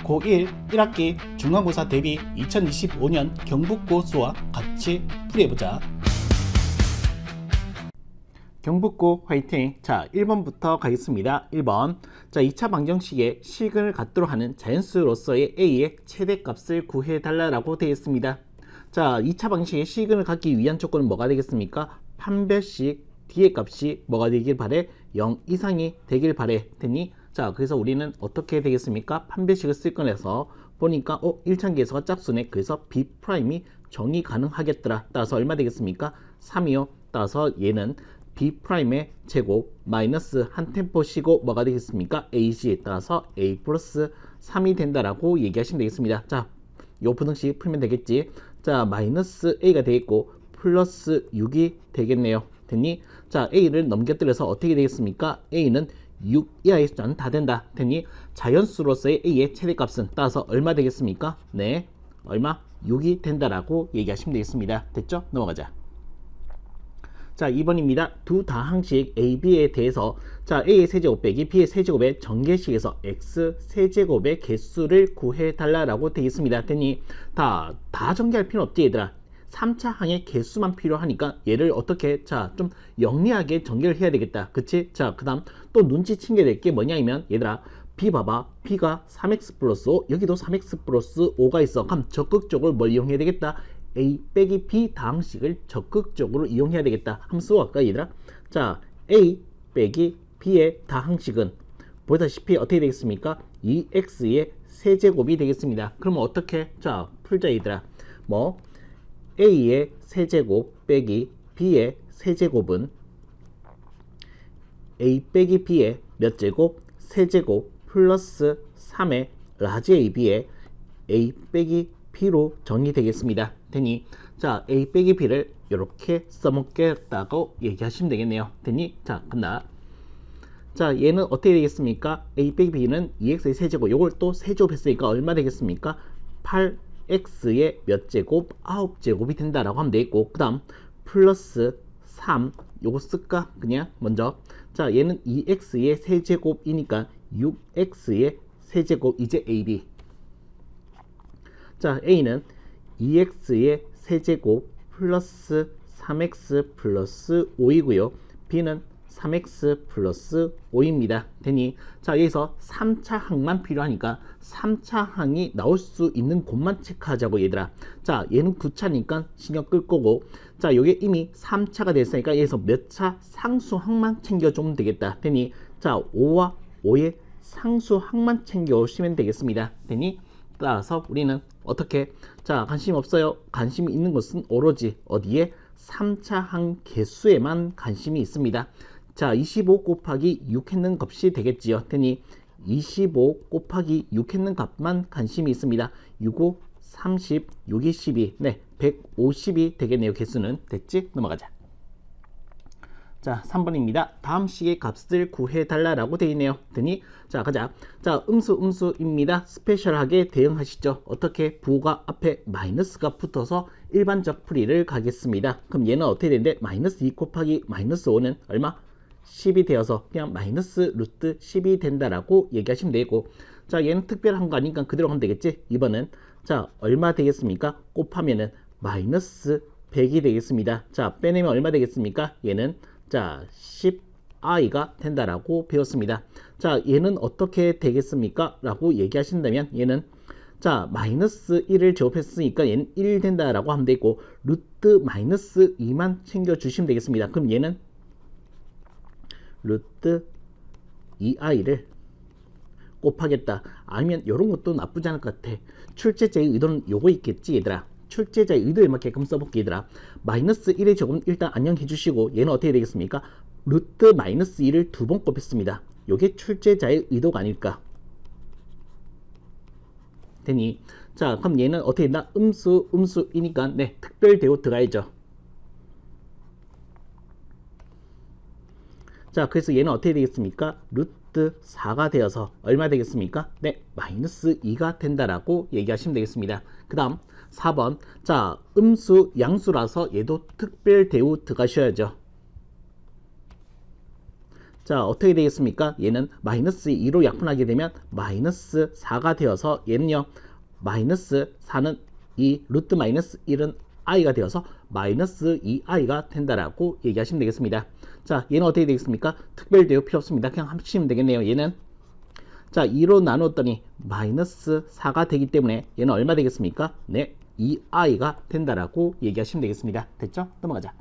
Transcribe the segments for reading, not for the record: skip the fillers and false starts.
고1 1학기 중간고사 대비 2025년 경북고 수와 같이 풀이해보자. 경북고 화이팅! 자, 1번부터 가겠습니다. 1번. 자, 2차 방정식에 식을 갖도록 하는 자연수로서의 a의 최대값을 구해달라고 되어 있습니다. 자, 2차 방정식에 식을 갖기 위한 조건은 뭐가 되겠습니까? 판별식 d의 값이 뭐가 되길 바래? 0 이상이 되길 바래. 됐니? 자, 그래서 우리는 어떻게 되겠습니까? 판별식을 쓸 거라서 보니까 1차계에서가 짝수네. 그래서 B'이 정의 가능하겠더라. 따라서 얼마 되겠습니까? 3이요. 따라서 얘는 B'의 제곱 마이너스 한 템포시고 뭐가 되겠습니까? AC. 따라서 A 플러스 3이 된다라고 얘기하시면 되겠습니다. 자, 요 부등식 풀면 되겠지. 자, 마이너스 A가 되겠고 플러스 6이 되겠네요. 됐니? 자, A를 넘겨뜨려서 어떻게 되겠습니까? A는 6 이하의 숫자는 다 된다. 됐니? 자연수로서의 A의 최대값은 따라서 얼마 되겠습니까? 네, 얼마? 6이 된다라고 얘기하시면 되겠습니다. 됐죠? 넘어가자. 자, 2번입니다. 두 다항식 A, B에 대해서 자, A의 세제곱 빼기 B의 세제곱의 전개식에서 X 세제곱의 개수를 구해달라고 되어 있습니다. 됐니? 다 전개할 필요 없지 얘들아. 3차 항의 개수만 필요하니까 얘를 어떻게 좀 영리하게 전개를 해야 되겠다. 그치? 자, 그 다음 또 눈치 챙겨야 될 게 뭐냐면 얘들아, B 봐봐. B가 3X 플러스 5, 여기도 3X 플러스 5가 있어. 그럼 적극적으로 뭘 이용해야 되겠다? A 빼기 B 다항식을 적극적으로 이용해야 되겠다. 한번 써볼까 얘들아? 자, A 빼기 B의 다항식은 보다시피 어떻게 되겠습니까? 2X의 세제곱이 되겠습니다. 그러면 어떻게? 자, 풀자 얘들아. A의 세제곱 빼기 B의 세제곱은 A 빼기 B의 몇 제곱? 세제곱 플러스 3의 라지 AB의 A 빼기 B로 정리되겠습니다. 되니? 자, A 빼기 B를 이렇게 써먹겠다고 얘기하시면 되겠네요. 되니? 자, 끝나. 자, 얘는 어떻게 되겠습니까? A 빼기 B는 2X의 세제곱, 요걸 또 세제곱했으니까 얼마 되겠습니까? 8X의 몇 제곱? 9제곱이 된다라고 하면 되겠고, 그 다음 플러스 3 요거 쓸까? 그냥 먼저. 자, 얘는 2X의 세제곱이니까 6X의 세제곱. 이제 AB. 자, A는 2X의 세제곱 플러스 3X 플러스 5이고요. B는 3X 플러스 5입니다. 되니? 자, 여기서 3차 항만 필요하니까 3차 항이 나올 수 있는 곳만 체크하자고 얘들아. 자, 얘는 9차니까 신경 끌 거고, 자, 요게 이미 3차가 됐으니까 여기서 몇 차? 상수항만 챙겨주면 되겠다. 되니? 자, 5와 5의 상수항만 챙겨오시면 되겠습니다. 되니? 따라서 우리는 어떻게? 자, 관심 없어요. 관심이 있는 것은 오로지 어디에? 3차 항 개수에만 관심이 있습니다. 자, 25 곱하기 6 했는 값이 되겠지요. 되니 25 곱하기 6 했는 값만 관심이 있습니다. 6, 5, 30, 6이 12. 네, 150이 되겠네요. 개수는. 됐지? 넘어가자. 자, 3번입니다. 다음 식의 값을 구해달라고 되어 있네요. 되니? 자, 가자. 자, 음수입니다. 스페셜하게 대응하시죠. 어떻게? 부호가 앞에 마이너스가 붙어서 일반적 풀이를 가겠습니다. 그럼 얘는 어떻게 되는데? 마이너스 2 곱하기 마이너스 5는 얼마? 10이 되어서 그냥 마이너스 루트 10이 된다라고 얘기하시면 되고, 자, 얘는 특별한 거 아니니까 그대로 하면 되겠지? 2번은 자, 얼마 되겠습니까? 곱하면은 마이너스 100이 되겠습니다. 자, 빼내면 얼마 되겠습니까? 얘는 자, 10i가 된다라고 배웠습니다. 자, 얘는 어떻게 되겠습니까? 라고 얘기하신다면 얘는 자, 마이너스 1을 제곱했으니까 얘는 1 된다라고 하면 되고, 루트 마이너스 2만 챙겨주시면 되겠습니다. 그럼 얘는 루트 2i를 곱하겠다. 아니면 이런 것도 나쁘지 않을 것 같아. 출제자의 의도는 요거 있겠지 얘들아. 출제자의 의도에 맞게끔 써볼게 얘들아. 마이너스 1의 제곱은 일단 안녕해 주시고, 얘는 어떻게 되겠습니까? 루트 마이너스 2를 두 번 곱했습니다. 요게 출제자의 의도가 아닐까. 되니? 자, 그럼 얘는 어떻게 된다? 음수이니까 네, 특별 대우 들어가야죠. 자, 그래서 얘는 어떻게 되겠습니까? 루트 4가 되어서 얼마 되겠습니까? 네, 마이너스 2가 된다라고 얘기하시면 되겠습니다. 그 다음 4번. 자, 음수 양수라서 얘도 특별 대우 들어가셔야죠. 자, 어떻게 되겠습니까? 얘는 마이너스 2로 약분하게 되면 마이너스 4가 되어서 얘는요, 마이너스 4는 이 루트 마이너스 1은 i가 되어서 마이너스 2i가 된다라고 얘기하시면 되겠습니다. 자, 얘는 어떻게 되겠습니까? 특별 대우 필요 없습니다. 그냥 합치면 되겠네요. 얘는 자, 2로 나눴더니 마이너스 4가 되기 때문에 얘는 얼마 되겠습니까? 네, 2i가 된다라고 얘기하시면 되겠습니다. 됐죠? 넘어가자.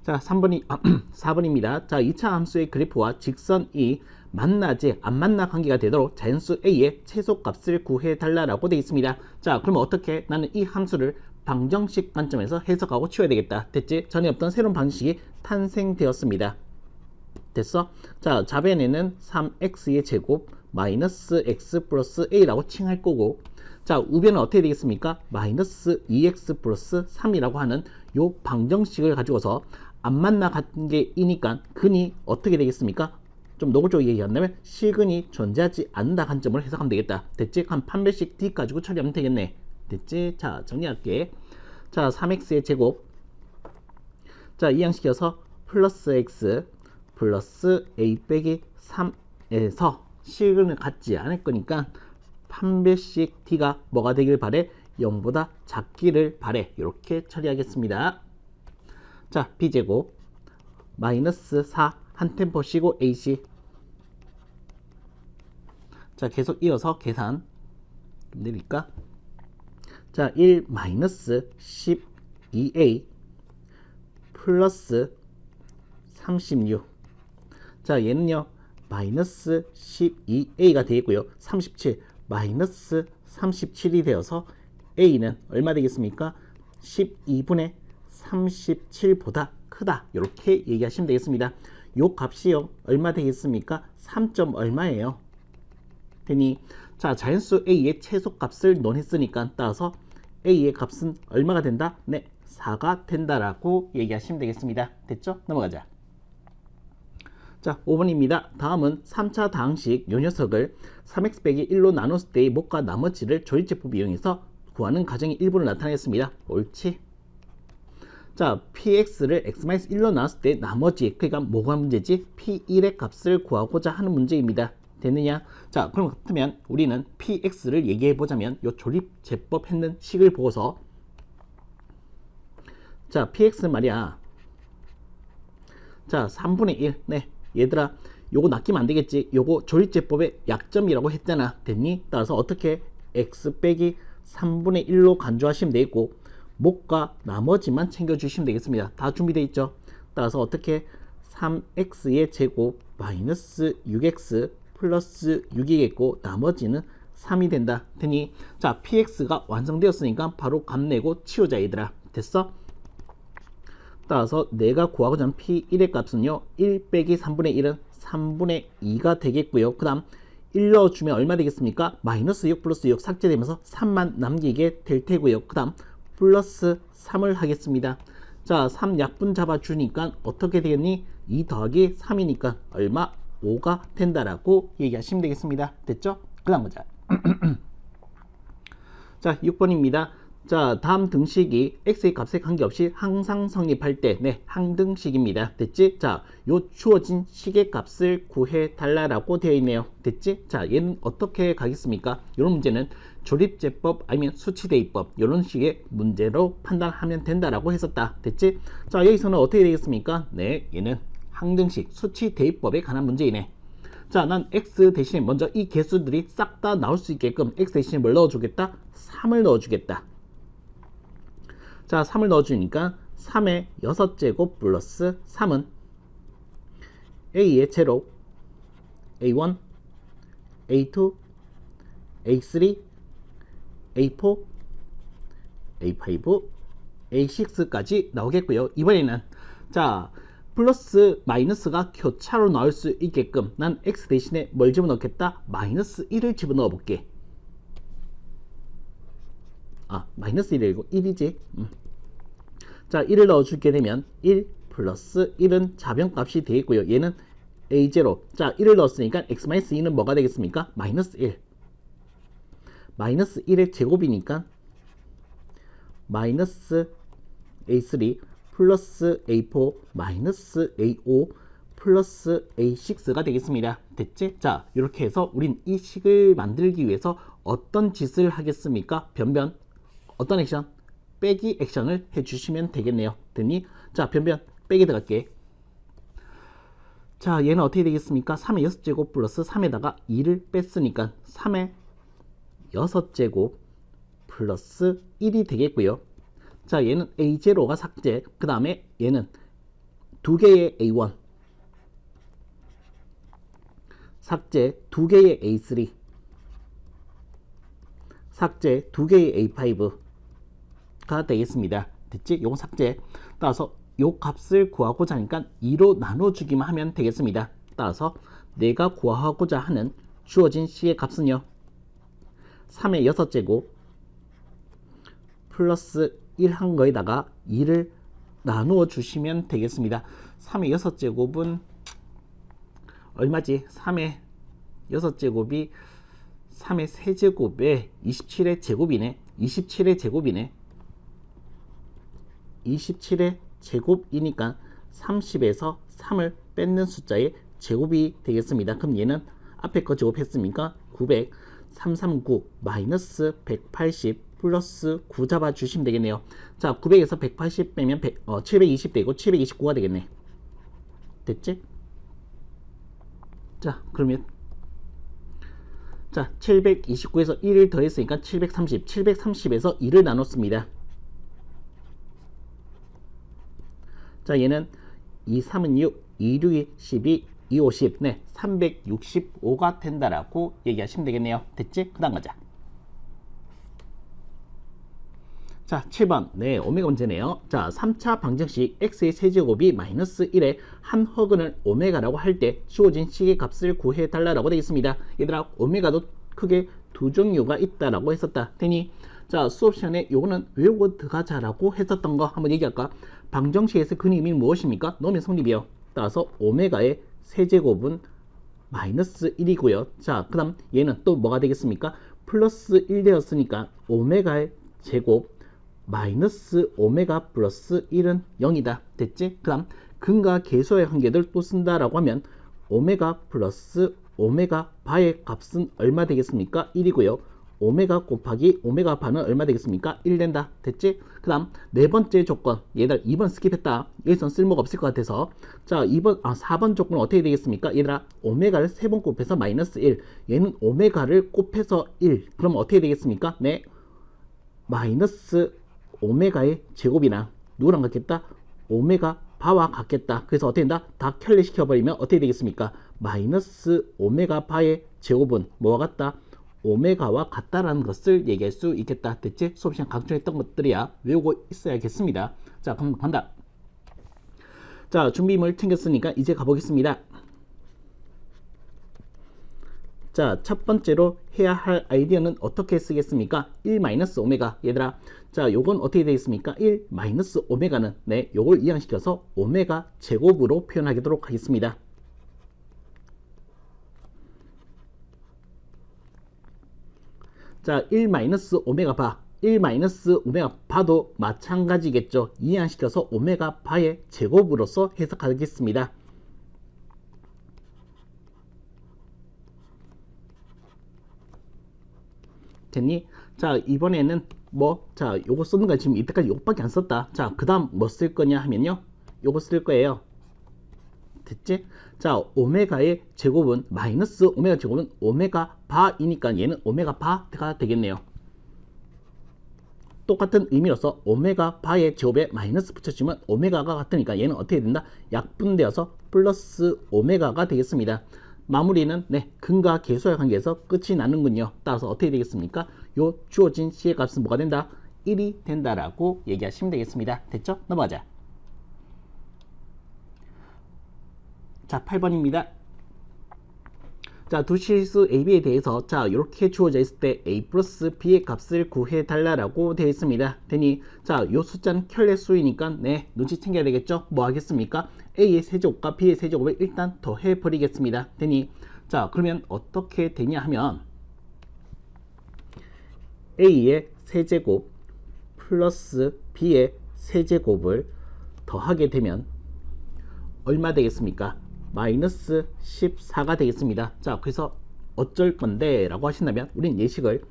자, 4번입니다. 자, 2차 함수의 그래프와 직선이 만나지 안 만나 관계가 되도록 자연수 a의 최소값을 구해달라고 되어 있습니다. 자, 그러면 어떻게? 나는 이 함수를 방정식 관점에서 해석하고 치워야 되겠다. 됐지? 전에 없던 새로운 방식이 탄생되었습니다. 됐어? 자, 좌변에는 3x의 제곱 마이너스 x 플러스 a라고 칭할 거고, 자, 우변은 어떻게 되겠습니까? 마이너스 2x 플러스 3이라고 하는 요 방정식을 가지고서 안 만나 관계이니까 근이 어떻게 되겠습니까? 좀 노골적으로 얘기한다면 실근이 존재하지 않는다 관점으로 해석하면 되겠다. 됐지? 한 판별식 D 가지고 처리하면 되겠네. 됐지? 자, 정리할게. 자, 3x의 제곱, 자, 이항시켜서 플러스 x 플러스 a 빼기 3에서 실근을 갖지 않을 거니까 판별식 D가 뭐가 되길 바래? 0보다 작기를 바래. 이렇게 처리하겠습니다. 자, B제곱 마이너스 4 한 템포 쉬고 AC. 자, 계속 이어서 계산 좀 내릴까? 자, 1 마이너스 12A 플러스 36. 자, 얘는요 마이너스 12a가 되겠고요. 37 마이너스 37이 되어서 a는 얼마 되겠습니까? 12분의 37보다 크다. 이렇게 얘기하시면 되겠습니다. 요 값이요 얼마 되겠습니까? 3점 얼마예요? 되니 자, 자연수 a의 최소값을 논했으니까 따라서 a의 값은 얼마가 된다? 네, 4가 된다라고 얘기하시면 되겠습니다. 됐죠? 넘어가자. 자, 5번입니다. 다음은 3차 다항식 요 녀석을 3x 빼기 1로 나눴을 때의 목과 나머지를 조립제법 이용해서 구하는 가정의 일부를 나타내겠습니다. 옳지? 자, px를 x-1로 나눴을 때 나머지, 그러니까 뭐가 문제지? p1의 값을 구하고자 하는 문제입니다. 됐느냐? 자, 그럼 같으면 우리는 px를 얘기해 보자면 요 조립제법 했는 식을 보고서 자, px는 말이야. 자, 3분의 1. 네, 얘들아, 요거 낚이면 안 되겠지. 요거 조립제법의 약점이라고 했잖아. 됐니? 따라서 어떻게 x 빼기 3분의 1로 간주하시면 되겠고, 목과 나머지만 챙겨주시면 되겠습니다. 다 준비되어 있죠? 따라서 어떻게 3x의 제곱 마이너스 6x 플러스 6이겠고 나머지는 3이 된다. 되니 자, px가 완성되었으니까 바로 값 내고 치우자 얘들아. 됐어? 따라서 내가 구하고자 하는 p1의 값은요 1 빼기 3분의 1은 3분의 2가 되겠고요. 그 다음 1 넣어주면 얼마 되겠습니까? 마이너스 6 플러스 6 삭제되면서 3만 남기게 될 테고요. 그 다음 플러스 3을 하겠습니다. 자, 3 약분 잡아주니까 어떻게 되겠니? 2 더하기 3이니까 얼마? 5가 된다라고 얘기하시면 되겠습니다. 됐죠? 그 다음 보자. 자, 6번입니다. 자, 다음 등식이 x의 값에 관계없이 항상 성립할 때, 네, 항등식입니다. 됐지? 자, 요 주어진 식의 값을 구해 달라라고 되어 있네요. 됐지? 자, 얘는 어떻게 가겠습니까? 이런 문제는 조립제법 아니면 수치대입법 이런 식의 문제로 판단하면 된다라고 했었다. 됐지? 자, 여기서는 어떻게 되겠습니까? 네, 얘는 항등식 수치대입법에 관한 문제이네. 자, 난 x 대신에 먼저 이 개수들이 싹 다 나올 수 있게끔 x 대신에 뭘 넣어주겠다? 3을 넣어주겠다. 자, 3을 넣어주니까 3의 6제곱 플러스 3은 a의 제로 a1, a2, a3, a4, a5, a6까지 나오겠고요. 이번에는 자, 플러스 마이너스가 교차로 나올 수 있게끔 난 x 대신에 뭘 집어넣겠다? 마이너스 1을 집어넣어 볼게. 아, 마이너스 1이고 1이지. 자, 1을 넣어주게 되면 1 플러스 1은 자변값이 되겠고요. 얘는 a0. 자, 1을 넣었으니까 x-2는 뭐가 되겠습니까? 마이너스 1. 마이너스 1의 제곱이니까 마이너스 a3 플러스 A4 마이너스 A5 플러스 A6가 되겠습니다. 됐지? 자, 이렇게 해서 우린 이 식을 만들기 위해서 어떤 짓을 하겠습니까? 변변 어떤 액션? 빼기 액션을 해주시면 되겠네요. 됐니? 자, 변변 빼기 들어갈게. 자, 얘는 어떻게 되겠습니까? 3의 6제곱 플러스 3에다가 2를 뺐으니까 3의 6제곱 플러스 1이 되겠고요. 자, 얘는 A0가 삭제, 그 다음에 얘는 두 개의 A1 삭제, 두 개의 A3 삭제, 두 개의 A5가 되겠습니다. 됐지? 요건 삭제. 따라서 요 값을 구하고자 하니까 2로 나눠주기만 하면 되겠습니다. 따라서 내가 구하고자 하는 주어진 C의 값은요, 3의 6제곱 플러스 1 한 거에다가 2를 나누어 주시면 되겠습니다. 3의 6제곱은 얼마지? 3의 6제곱이 3의 세제곱에 27의 제곱이네. 27의 제곱이네. 27의 제곱이니까 30에서 3을 뺏는 숫자의 제곱이 되겠습니다. 그럼 얘는 앞에 거 제곱했으니까 900, 339 마이너스 180 플러스 9 잡아주시면 되겠네요. 자, 900에서 180 빼면 720 되고 729가 되겠네. 됐지? 자, 그러면 자, 729에서 1을 더했으니까 730, 730에서 2를 나눴습니다. 자, 얘는 2, 3은 6, 2, 6이 12, 2, 50, 네, 365가 된다라고 얘기하시면 되겠네요. 됐지? 그 다음 가자. 자, 7번. 네, 오메가 문제네요. 자, 3차 방정식 x의 세제곱이 마이너스 1에 한 허근을 오메가라고 할 때 주어진 식의 값을 구해달라고 되어 있습니다. 얘들아, 오메가도 크게 두 종류가 있다라고 했었다. 되니? 자, 수업 시간에 요거는 외우고 들어가자라고 했었던 거 한번 얘기할까? 방정식에서 그 의미는 무엇입니까? 넣으면 성립이요. 따라서 오메가의 세제곱은 마이너스 1이고요. 자, 그 다음 얘는 또 뭐가 되겠습니까? 플러스 1 되었으니까 오메가의 제곱 마이너스 오메가 플러스 1은 0이다. 됐지? 그 다음 근과 계수의 관계들 또 쓴다라고 하면 오메가 플러스 오메가 바의 값은 얼마 되겠습니까? 1이고요. 오메가 곱하기 오메가 바는 얼마 되겠습니까? 1 된다. 됐지? 그 다음 네 번째 조건, 얘들 2번 스킵했다. 여기선 쓸모가 없을 것 같아서 자, 4번 조건은 어떻게 되겠습니까? 얘들아, 오메가를 3번 곱해서 마이너스 1, 얘는 오메가를 곱해서 1, 그럼 어떻게 되겠습니까? 네, 마이너스 오메가의 제곱이나 누구랑 같겠다? 오메가 바와 같겠다. 그래서 어떻게 된다? 다 켤레시켜버리면 어떻게 되겠습니까? 마이너스 오메가 바의 제곱은 뭐와 같다? 오메가와 같다라는 것을 얘기할 수 있겠다. 됐지? 수업 시간 강조했던 것들이야. 외우고 있어야겠습니다. 자, 그럼 간다. 자, 준비물 챙겼으니까 이제 가보겠습니다. 자, 첫 번째로 해야 할 아이디어는 어떻게 쓰겠습니까? 1 마이너스 오메가. 얘들아, 자, 요건 어떻게 되겠습니까? 1 마이너스 오메가는 네, 요걸 이항시켜서 오메가 제곱으로 표현하도록 하겠습니다. 자, 1 마이너스 오메가 바, 1 마이너스 오메가 바도 마찬가지겠죠. 이항시켜서 오메가 바의 제곱으로서 해석하겠습니다. 됐니? 자, 이번에는 자, 요거 쓰는 거 지금 이때까지 요거밖에 안 썼다. 자, 그 다음 뭐 쓸 거냐 하면요, 요거 쓸 거예요. 됐지? 자, 오메가의 제곱은 마이너스 오메가 제곱은 오메가 바이니까 얘는 오메가 바가 되겠네요. 똑같은 의미로서 오메가 바의 제곱에 마이너스 붙여주면 오메가가 같으니까 얘는 어떻게 된다? 약분되어서 플러스 오메가가 되겠습니다. 마무리는 네, 근과 계수의 관계에서 끝이 나는군요. 따라서 어떻게 되겠습니까? 요 주어진 C의 값은 뭐가 된다? 1이 된다라고 얘기하시면 되겠습니다. 됐죠? 넘어가자. 자, 8번입니다. 자, 두 실수 A, B에 대해서 자, 이렇게 주어져 있을 때 A 플러스 B의 값을 구해달라고 되어 있습니다. 되니, 자, 요 숫자는 켤레 수이니까 네, 눈치 챙겨야 되겠죠? 뭐 하겠습니까? A의 세제곱과 B의 세제곱을 일단 더해버리겠습니다. 되니, 자, 그러면 어떻게 되냐 하면 A의 세제곱 플러스 B의 세제곱을 더하게 되면 얼마 되겠습니까? 마이너스 14가 되겠습니다. 자, 그래서 어쩔 건데 라고 하신다면 우린 예식을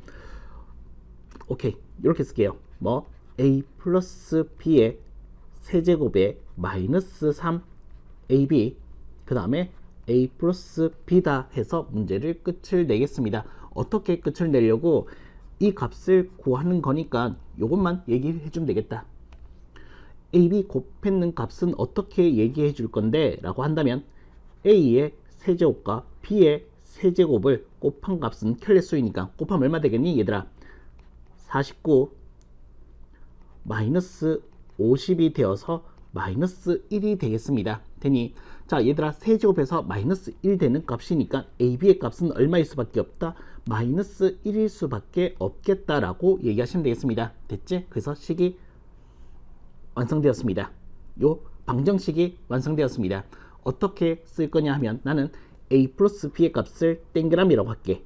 오케이 이렇게 쓸게요. 뭐 a 플러스 b의 세제곱에 마이너스 3 ab 그 다음에 a 플러스 b다 해서 문제를 끝을 내겠습니다. 어떻게 끝을 내려고 이 값을 구하는 거니까 이것만 얘기해 주면 되겠다. ab 곱했는 값은 어떻게 얘기해 줄 건데 라고 한다면 a의 세제곱과 b의 세제곱을 곱한 값은 켤레수이니까 곱하면 얼마 되겠니 얘들아? 49 마이너스 50이 되어서 마이너스 1이 되겠습니다. 되니 자 얘들아 세제곱해서 마이너스 1 되는 값이니까 ab의 값은 얼마일 수밖에 없다? 마이너스 1일 수밖에 없겠다라고 얘기하시면 되겠습니다. 됐지? 그래서 식이 완성되었습니다. 요 방정식이 완성되었습니다. 어떻게 쓸 거냐 하면 나는 a 플러스 b의 값을 땡그라미라고 할게.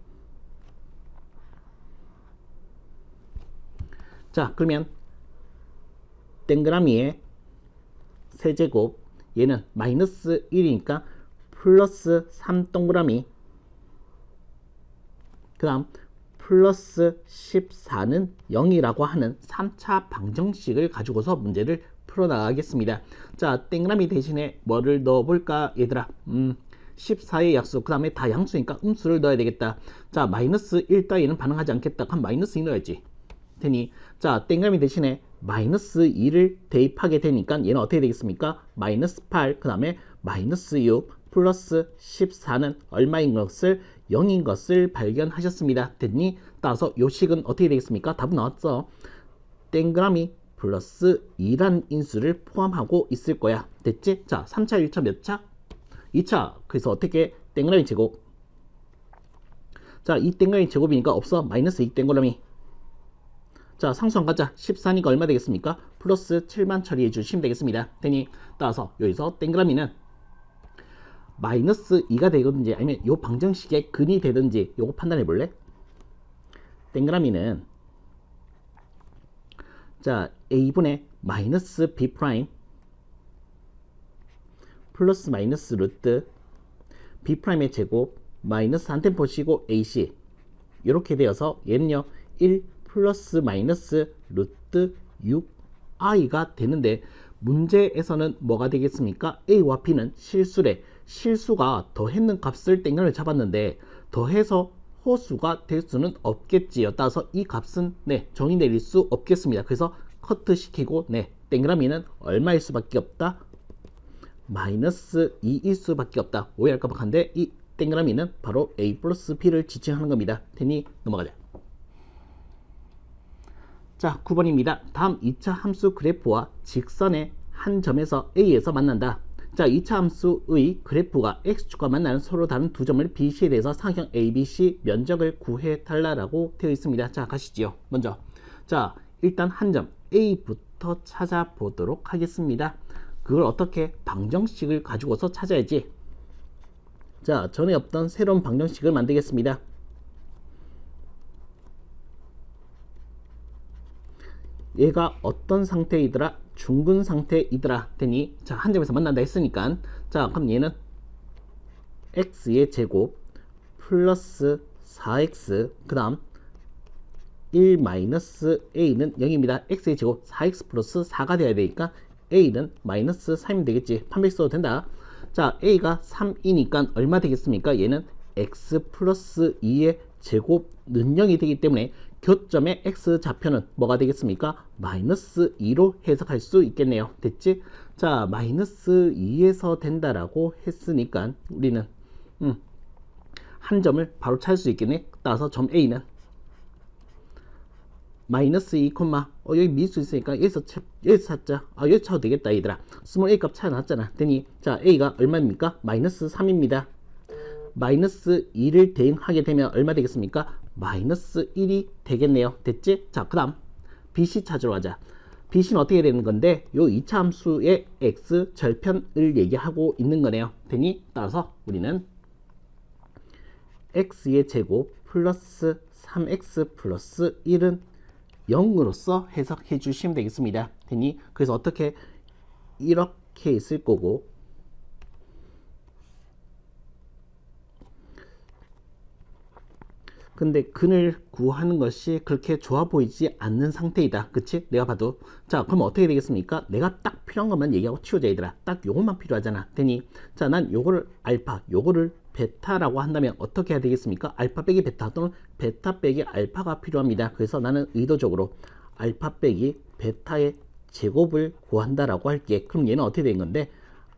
자 그러면 땡그라미의 세제곱 얘는 마이너스 1이니까 플러스 3 동그라미 그 다음 플러스 14는 0이라고 하는 3차 방정식을 가지고서 문제를 풀어나가겠습니다. 자 땡그라미 대신에 뭐를 넣어볼까 얘들아? 14의 약수 그 다음에 다 양수니까 음수를 넣어야 되겠다. 자 마이너스 1 따위는 반응하지 않겠다. 그럼 마이너스 2 넣어야지. 되니 자 땡그라미 대신에 마이너스 2를 대입하게 되니까 얘는 어떻게 되겠습니까? 마이너스 8 그 다음에 마이너스 6 플러스 14는 얼마인 것을 0인 것을 발견하셨습니다. 됐니? 따라서 요 식은 어떻게 되겠습니까? 답은 나왔어. 땡그라미 플러스 2란 인수를 포함하고 있을 거야. 됐지? 자 3차 1차 몇 차? 2차. 그래서 어떻게 땡그라미 제곱 자 이 땡그라미 제곱이니까 없어. 마이너스 2 땡그라미 자 상수항 가자. 14니까 얼마 되겠습니까? 플러스 7만 처리해 주시면 되겠습니다. 되니 따라서 여기서 땡그라미는 마이너스 2가 되든지 아니면 요 방정식의 근이 되든지 요거 판단해 볼래? 땡그라미는 자 a분의 마이너스 b 프라임 플러스 마이너스 루트 b 프라임의 제곱 마이너스 한 템포 쉬고 ac 이렇게 되어서 얘는요 1 플러스 마이너스 루트 6i가 되는데 문제에서는 뭐가 되겠습니까? a와 b는 실수래. 실수가 더했는 값을 땡그라미를 잡았는데 더해서 호수가 될 수는 없겠지요. 따라서 이 값은 네 정의 내릴 수 없겠습니다. 그래서 커트 시키고 네 땡그라미는 얼마일 수밖에 없다? 마이너스 2일 수밖에 없다. 오해할까 봐 한데 이 땡그라미는 바로 a 플러스 b를 지칭하는 겁니다. 테니 넘어가자. 자 9번입니다. 다음 2차 함수 그래프와 직선의 한 점에서 A에서 만난다. 자 2차 함수의 그래프가 X축과 만나는 서로 다른 두 점을 BC에 대해서 상형 ABC 면적을 구해 달라라고 되어 있습니다. 자 가시지요. 먼저 자 일단 한 점 A부터 찾아보도록 하겠습니다. 그걸 어떻게 방정식을 가지고서 찾아야지. 자 전에 없던 새로운 방정식을 만들겠습니다. 얘가 어떤 상태이더라? 중근 상태이더라. 되니 자 한 점에서 만난다 했으니까 자 그럼 얘는 x의 제곱 플러스 4x 그 다음 1 마이너스 a는 0입니다. x의 제곱 4x 플러스 4가 돼야 되니까 a는 마이너스 3이면 되겠지. 판별 써도 된다. 자 a가 3이니까 얼마 되겠습니까? 얘는 x 플러스 2의 제곱는 0이 되기 때문에 교점의 x 좌표는 뭐가 되겠습니까? 마이너스 2로 해석할 수 있겠네요. 됐지? 자 마이너스 2에서 된다라고 했으니까 우리는 한 점을 바로 찾을 수 있겠네. 따라서 점 A는 마이너스 2, 여기 미수 있으니까 여기서 찾자. 여기 찾아도 되겠다 얘들아. 스몰 A 값 찾아놨잖아. 되니 자 A가 얼마입니까? 마이너스 3입니다. 마이너스 2를 대응하게 되면 얼마 되겠습니까? 마이너스 1이 되겠네요. 됐지? 자 그 다음 BC 찾으러 가자. BC는 어떻게 되는 건데 요 2차 함수의 x 절편을 얘기하고 있는 거네요. 되니 따라서 우리는 x의 제곱 플러스 3x 플러스 1은 0으로서 해석해 주시면 되겠습니다. 되니 그래서 어떻게 이렇게 있을 거고, 근데 근을 구하는 것이 그렇게 좋아 보이지 않는 상태이다. 그치? 내가 봐도. 자, 그럼 어떻게 되겠습니까? 내가 딱 필요한 것만 얘기하고 치우자, 얘들아. 딱 요것만 필요하잖아. 되니, 자, 난 요거를 알파, 요거를 베타라고 한다면 어떻게 해야 되겠습니까? 알파 빼기 베타 또는 베타 빼기 알파가 필요합니다. 그래서 나는 의도적으로 알파 빼기 베타의 제곱을 구한다라고 할게. 그럼 얘는 어떻게 된 건데?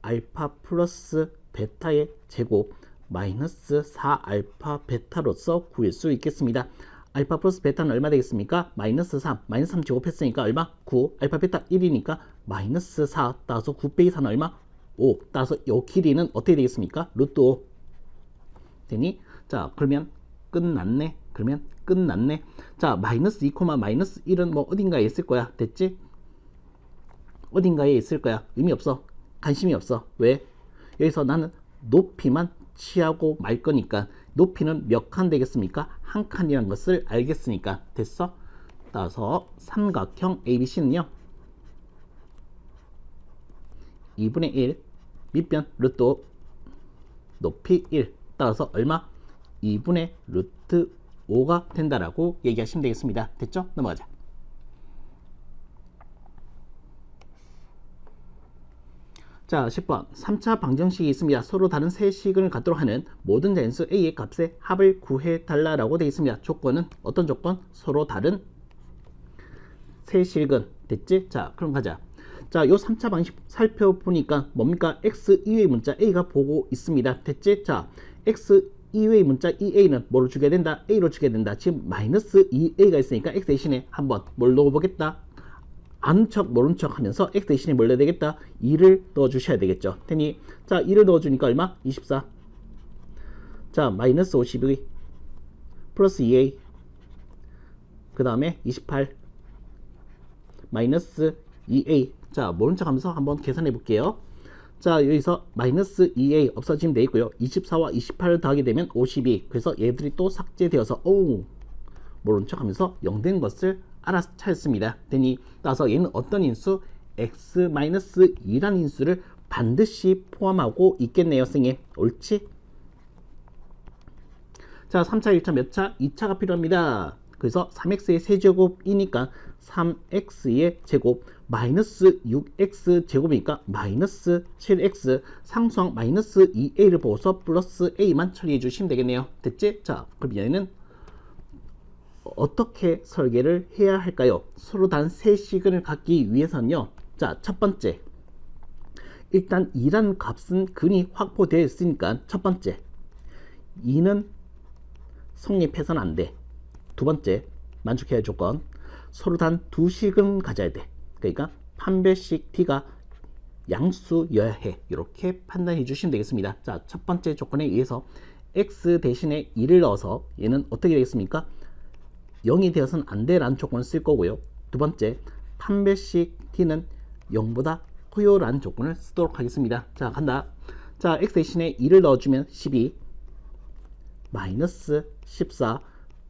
알파 플러스 베타의 제곱 마이너스 4알파 베타로서 구할 수 있겠습니다. 알파 플러스 베타는 얼마 되겠습니까? 마이너스 3, 마이너스 3 제곱했으니까 얼마? 9, 알파 베타 1이니까 마이너스 4, 따라서 9 빼기 4는 얼마? 5, 따라서 요 길이는 어떻게 되겠습니까? 루트 5 되니? 자, 그러면 끝났네. 그러면 끝났네. 자, 마이너스 2, 마이너스 1은 뭐 어딘가에 있을 거야. 됐지? 어딘가에 있을 거야. 의미 없어. 관심이 없어. 왜? 여기서 나는 높이만 취하고 말 거니까. 높이는 몇 칸 되겠습니까? 한 칸이라는 것을 알겠으니까. 됐어? 따라서 삼각형 ABC는요 2분의 1 밑변 루트 5 높이 1 따라서 얼마? 2분의 루트 5가 된다라고 얘기하시면 되겠습니다. 됐죠? 넘어가자. 자, 10번 3차 방정식이 있습니다. 서로 다른 세 식을 갖도록 하는 모든 자연수 A의 값의 합을 구해달라고 되어 있습니다. 조건은 어떤 조건? 서로 다른 세 식은 됐지? 자, 그럼 가자. 자, 요 3차 방식 살펴보니까 뭡니까? X 이외의 문자 A가 보고 있습니다. 됐지? 자, X 이외의 문자 EA는 뭐로 주게 된다? A로 주게 된다. 지금 마이너스 2A가 있으니까 X 대신에 한번 뭘 넣어보겠다? 아는 척 모른 척 하면서 X 대신에 뭘 넣어야 되겠다? 2를 넣어 주셔야 되겠죠. 테니 자 2를 넣어 주니까 얼마? 24. 자 마이너스 52 플러스 2A 그 다음에 28 마이너스 2A. 자 모른 척 하면서 한번 계산해 볼게요. 자 여기서 마이너스 2A 없어지면 되겠고요. 24와 28을 더하게 되면 52. 그래서 얘들이 또 삭제되어서 오우 모른 척 하면서 0 된 것을 알아서 찾습니다. 되니 따라서 얘는 어떤 인수? x-2라는 인수를 반드시 포함하고 있겠네요. 선생님 옳지? 자 3차 1차 몇 차? 2차가 필요합니다. 그래서 3x의 세제곱이니까 3x의 제곱 마이너스 6x 제곱이니까 마이너스 7x 상수항 마이너스 2a를 보고서 플러스 a만 처리해 주시면 되겠네요. 됐지? 자 그럼 얘는 어떻게 설계를 해야 할까요? 서로 다른 세 시근을 갖기 위해서는요. 자, 첫 번째. 일단 2라는 값은 근이 확보되어 있으니까 첫 번째. 2는 성립해서는 안 돼. 두 번째. 만족해야 할 조건. 서로 단 두 식은 가져야 돼. 그러니까 판별식 t가 양수여야 해. 이렇게 판단해 주시면 되겠습니다. 자, 첫 번째 조건에 의해서 x 대신에 2를 넣어서 얘는 어떻게 되겠습니까? 0이 되어서는 안 돼라는 조건을 쓸 거고요. 두 번째, 판별식 t는 0보다 커요라는 조건을 쓰도록 하겠습니다. 자, 간다. 자, x 대신에 2를 넣어주면 12 마이너스 14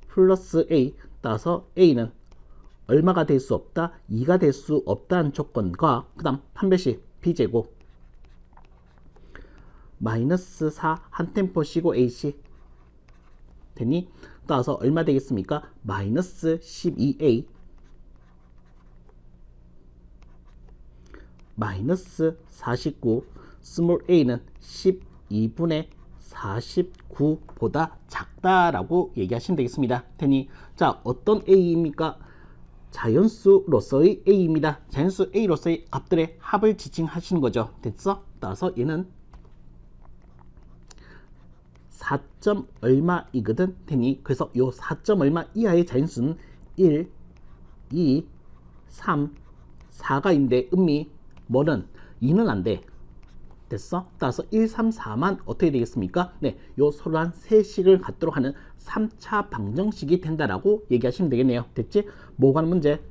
플러스 a 따라서 a는 얼마가 될 수 없다? 2가 될 수 없다는 조건과 그 다음 판별식 b제곱 마이너스 4 한 템포 쉬고 ac 되니 따라서 얼마 되겠습니까? 마이너스 12a 마이너스 49 스몰 a는 12분의 49보다 작다라고 얘기하시면 되겠습니다. 테니 자 어떤 a입니까? 자연수로서의 a입니다. 자연수 a로서의 값들의 합을 지칭하시는 거죠. 됐어? 따라서 얘는 4점 얼마이거든. 테니 그래서 요 4점 얼마 이하의 자연수는 1, 2, 3, 4가 있는데 음미 뭐는 2는 안 돼. 됐어? 따라서 1, 3, 4만 어떻게 되겠습니까? 네, 요 서로 한 세 식을 갖도록 하는 3차 방정식이 된다라고 얘기하시면 되겠네요. 됐지? 뭐 가는 문제?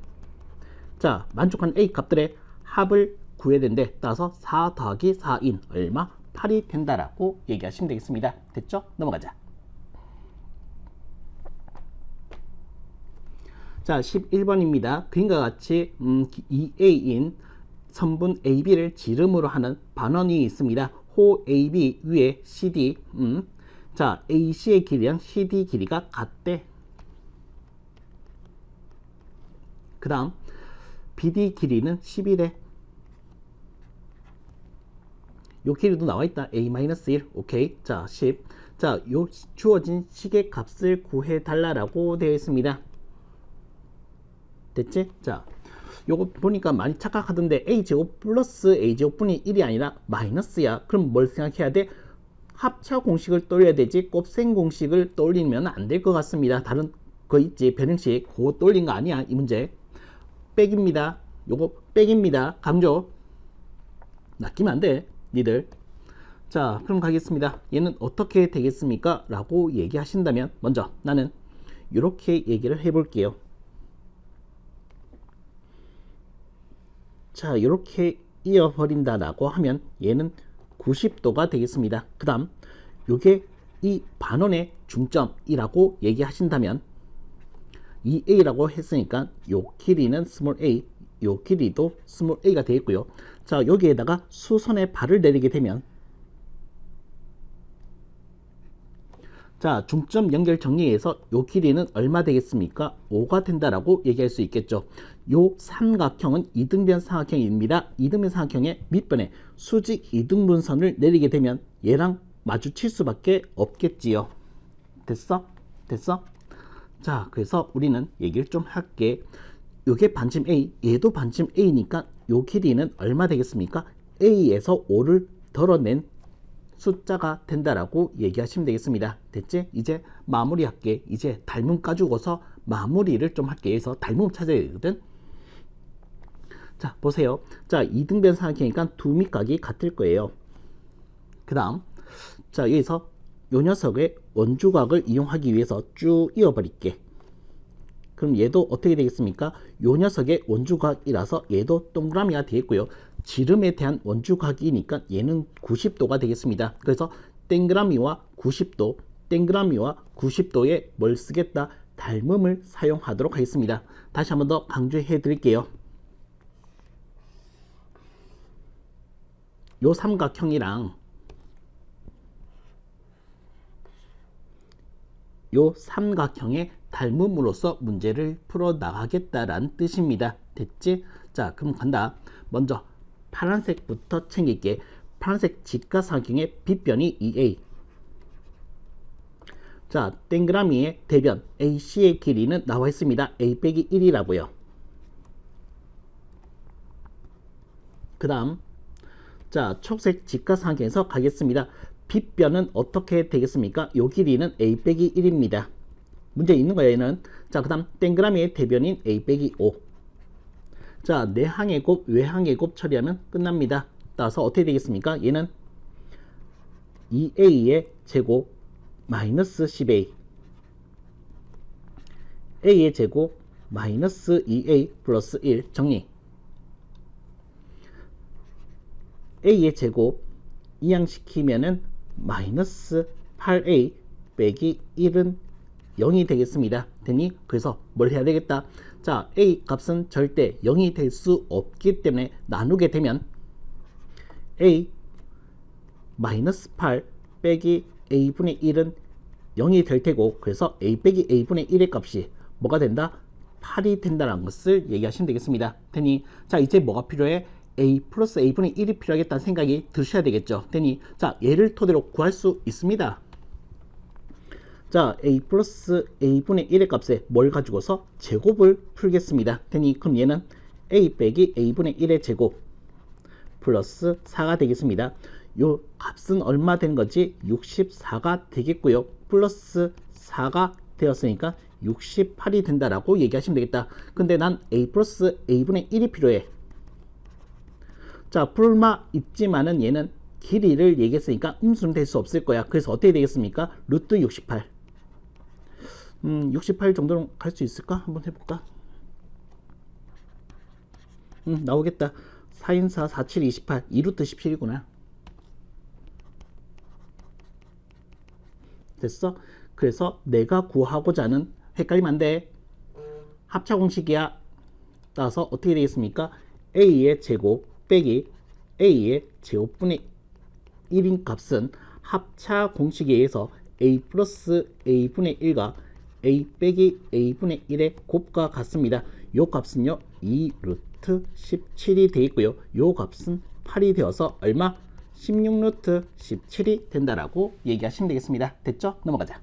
자, 만족하는 A 값들의 합을 구해야 되는데 따라서 4 더하기 4인 얼마? 8이 된다라고 얘기하시면 되겠습니다. 됐죠? 넘어가자. 자, 11번입니다. 그림과 같이 2a인 선분 AB를 지름으로 하는 반원이 있습니다. 호 AB 위에 CD. 자, AC의 길이랑 CD 길이가 같대. 그 다음 BD 길이는 10이래. 요 길이도 나와있다. A-1. 오케이. 자, 10. 자, 요 주어진 식의 값을 구해달라고 되어 있습니다. 됐지? 자, 요거 보니까 많이 착각하던데 A제곱 플러스 A제곱분이 1이 아니라 마이너스야. 그럼 뭘 생각해야 돼? 합차 공식을 떠올려야 되지 곱셈 공식을 떠올리면 안 될 것 같습니다. 다른 거 있지 변형식 그거 떠올린 거 아니야 이 문제. 백입니다. 요거 백입니다. 강조. 낚이면 안 돼 니들. 자, 그럼 가겠습니다. 얘는 어떻게 되겠습니까? 라고 얘기하신다면 먼저 나는 이렇게 얘기를 해볼게요. 자, 이렇게 이어버린다 라고 하면 얘는 90도가 되겠습니다. 그 다음 요게 이 반원의 중점이라고 얘기하신다면 이 A라고 했으니까 요 길이는 스몰 a, 요 길이도 스몰 a가 되겠고요. 자, 여기에다가 수선의 발을 내리게 되면 자, 중점 연결 정리해서 요 길이는 얼마 되겠습니까? 5가 된다라고 얘기할 수 있겠죠. 요 삼각형은 이등변 삼각형입니다. 이등변 삼각형의 밑변에 수직 이등분선을 내리게 되면 얘랑 마주칠 수밖에 없겠지요. 됐어? 됐어? 자, 그래서 우리는 얘기를 좀 할게. 요게 반tim A, 얘도 반tim A니까 요 길이는 얼마 되겠습니까? A에서 5를 덜어낸 숫자가 된다라고 얘기하시면 되겠습니다. 됐지? 이제 마무리할게. 이제 닮음 까주고서 마무리를 좀 할게. 그래서 닮음 찾아야 되거든. 자, 보세요. 자, 이등변 삼각형이니까 두 밑각이 같을 거예요. 그 다음 자, 여기서 요 녀석의 원주각을 이용하기 위해서 쭉 이어버릴게. 그럼 얘도 어떻게 되겠습니까? 요 녀석의 원주각이라서 얘도 동그라미가 되겠고요. 지름에 대한 원주각이니까 얘는 90도가 되겠습니다. 그래서 땡그라미와 90도, 땡그라미와 90도에 뭘 쓰겠다? 닮음을 사용하도록 하겠습니다. 다시 한번 더 강조해 드릴게요. 요 삼각형이랑 요 삼각형의 닮음으로써 문제를 풀어 나가겠다라는 뜻입니다. 됐지? 자, 그럼 간다. 먼저 파란색부터 챙길게. 파란색 직각삼각형의 빗변이 2a. 자, 동그라미의 대변 AC의 길이는 나와 있습니다. a 빼기 1이라고요. 그 다음 자, 초록색 직각삼각형에서 가겠습니다. 빗변은 어떻게 되겠습니까? 요 길이는 a 빼기 1입니다. 문제 있는 거야 얘는. 자, 그 다음 동그라미의 대변인 a 빼기 5. 자, 내항의 곱 외항의 곱 처리하면 끝납니다. 따라서 어떻게 되겠습니까? 얘는 2a의 제곱 마이너스 10a, a의 제곱 마이너스 2a 플러스 1 정리. a의 제곱 이항시키면은 마이너스 8a 빼기 1은 0이 되겠습니다. 되니? 그래서 뭘 해야 되겠다? 자, a 값은 절대 0이 될 수 없기 때문에 나누게 되면 a 마이너스 8 빼기 a분의 1은 0이 될 테고, 그래서 a 빼기 a분의 1의 값이 뭐가 된다? 8이 된다는 것을 얘기하시면 되겠습니다. 되니? 자, 이제 뭐가 필요해? a 플러스 a분의 1이 필요하겠다는 생각이 드셔야 되겠죠. 되니? 자, 얘를 토대로 구할 수 있습니다. 자, a 플러스 a분의 1의 값에 뭘 가지고서 제곱을 풀겠습니다. 되니? 그럼 얘는 a 빼기 a분의 1의 제곱 플러스 4가 되겠습니다. 요 값은 얼마 된 거지? 64가 되겠고요. 플러스 4가 되었으니까 68이 된다라고 얘기하시면 되겠다. 근데 난 a 플러스 a분의 1이 필요해. 자, 풀마 있지만은 얘는 길이를 얘기했으니까 음수는 될 수 없을 거야. 그래서 어떻게 되겠습니까? 루트 68. 68 정도는 갈 수 있을까? 한번 해볼까? 나오겠다. 4인사 47, 28, 2루트 17이구나. 됐어? 그래서 내가 구하고자 하는, 헷갈리면 안 돼. 합차 공식이야. 따라서 어떻게 되겠습니까? a의 제곱 빼기 a의 제곱분의 1인 값은 합차 공식에 의해서 a 플러스 a분의 1과 a 빼기 a분의 1의 곱과 같습니다. 요 값은요 2 루트 17이 되어 있고요. 요 값은 8이 되어서 얼마? 16 루트 17이 된다라고 얘기하시면 되겠습니다. 됐죠? 넘어가자.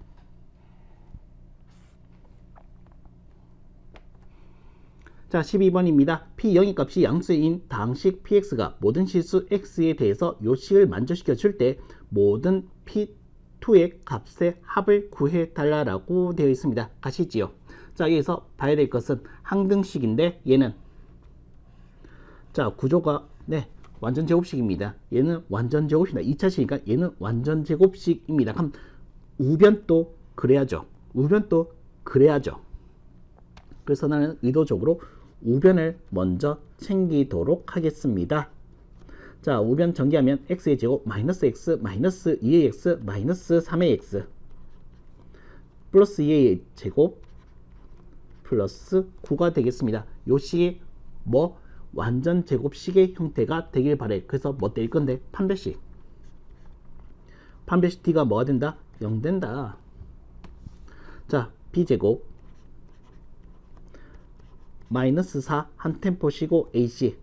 자, 12번입니다. P0의 값이 양수인 다항식 Px가 모든 실수 X에 대해서 요 식을 만족시켜 줄 때 모든 P2의 값의 합을 구해 달라라고 되어 있습니다. 가시지요. 자, 여기서 봐야 될 것은 항등식인데 얘는 자, 구조가 완전 제곱식입니다. 얘는 완전 제곱식이다. 2차식이니까 얘는 완전 제곱식입니다. 그럼 우변도 그래야죠. 우변도 그래야죠. 그래서 나는 의도적으로 우변을 먼저 챙기도록 하겠습니다. 자, 우변 전개하면 x의 제곱 마이너스 x 마이너스 2의 x 마이너스 3의 x 플러스 2의 제곱 플러스 9가 되겠습니다. 요 식이 뭐 완전 제곱식의 형태가 되길 바래. 그래서 뭐 될 건데 판별식 t가 뭐가 된다? 0 된다. 자, b제곱 마이너스 4 한 템포 쉬고 ac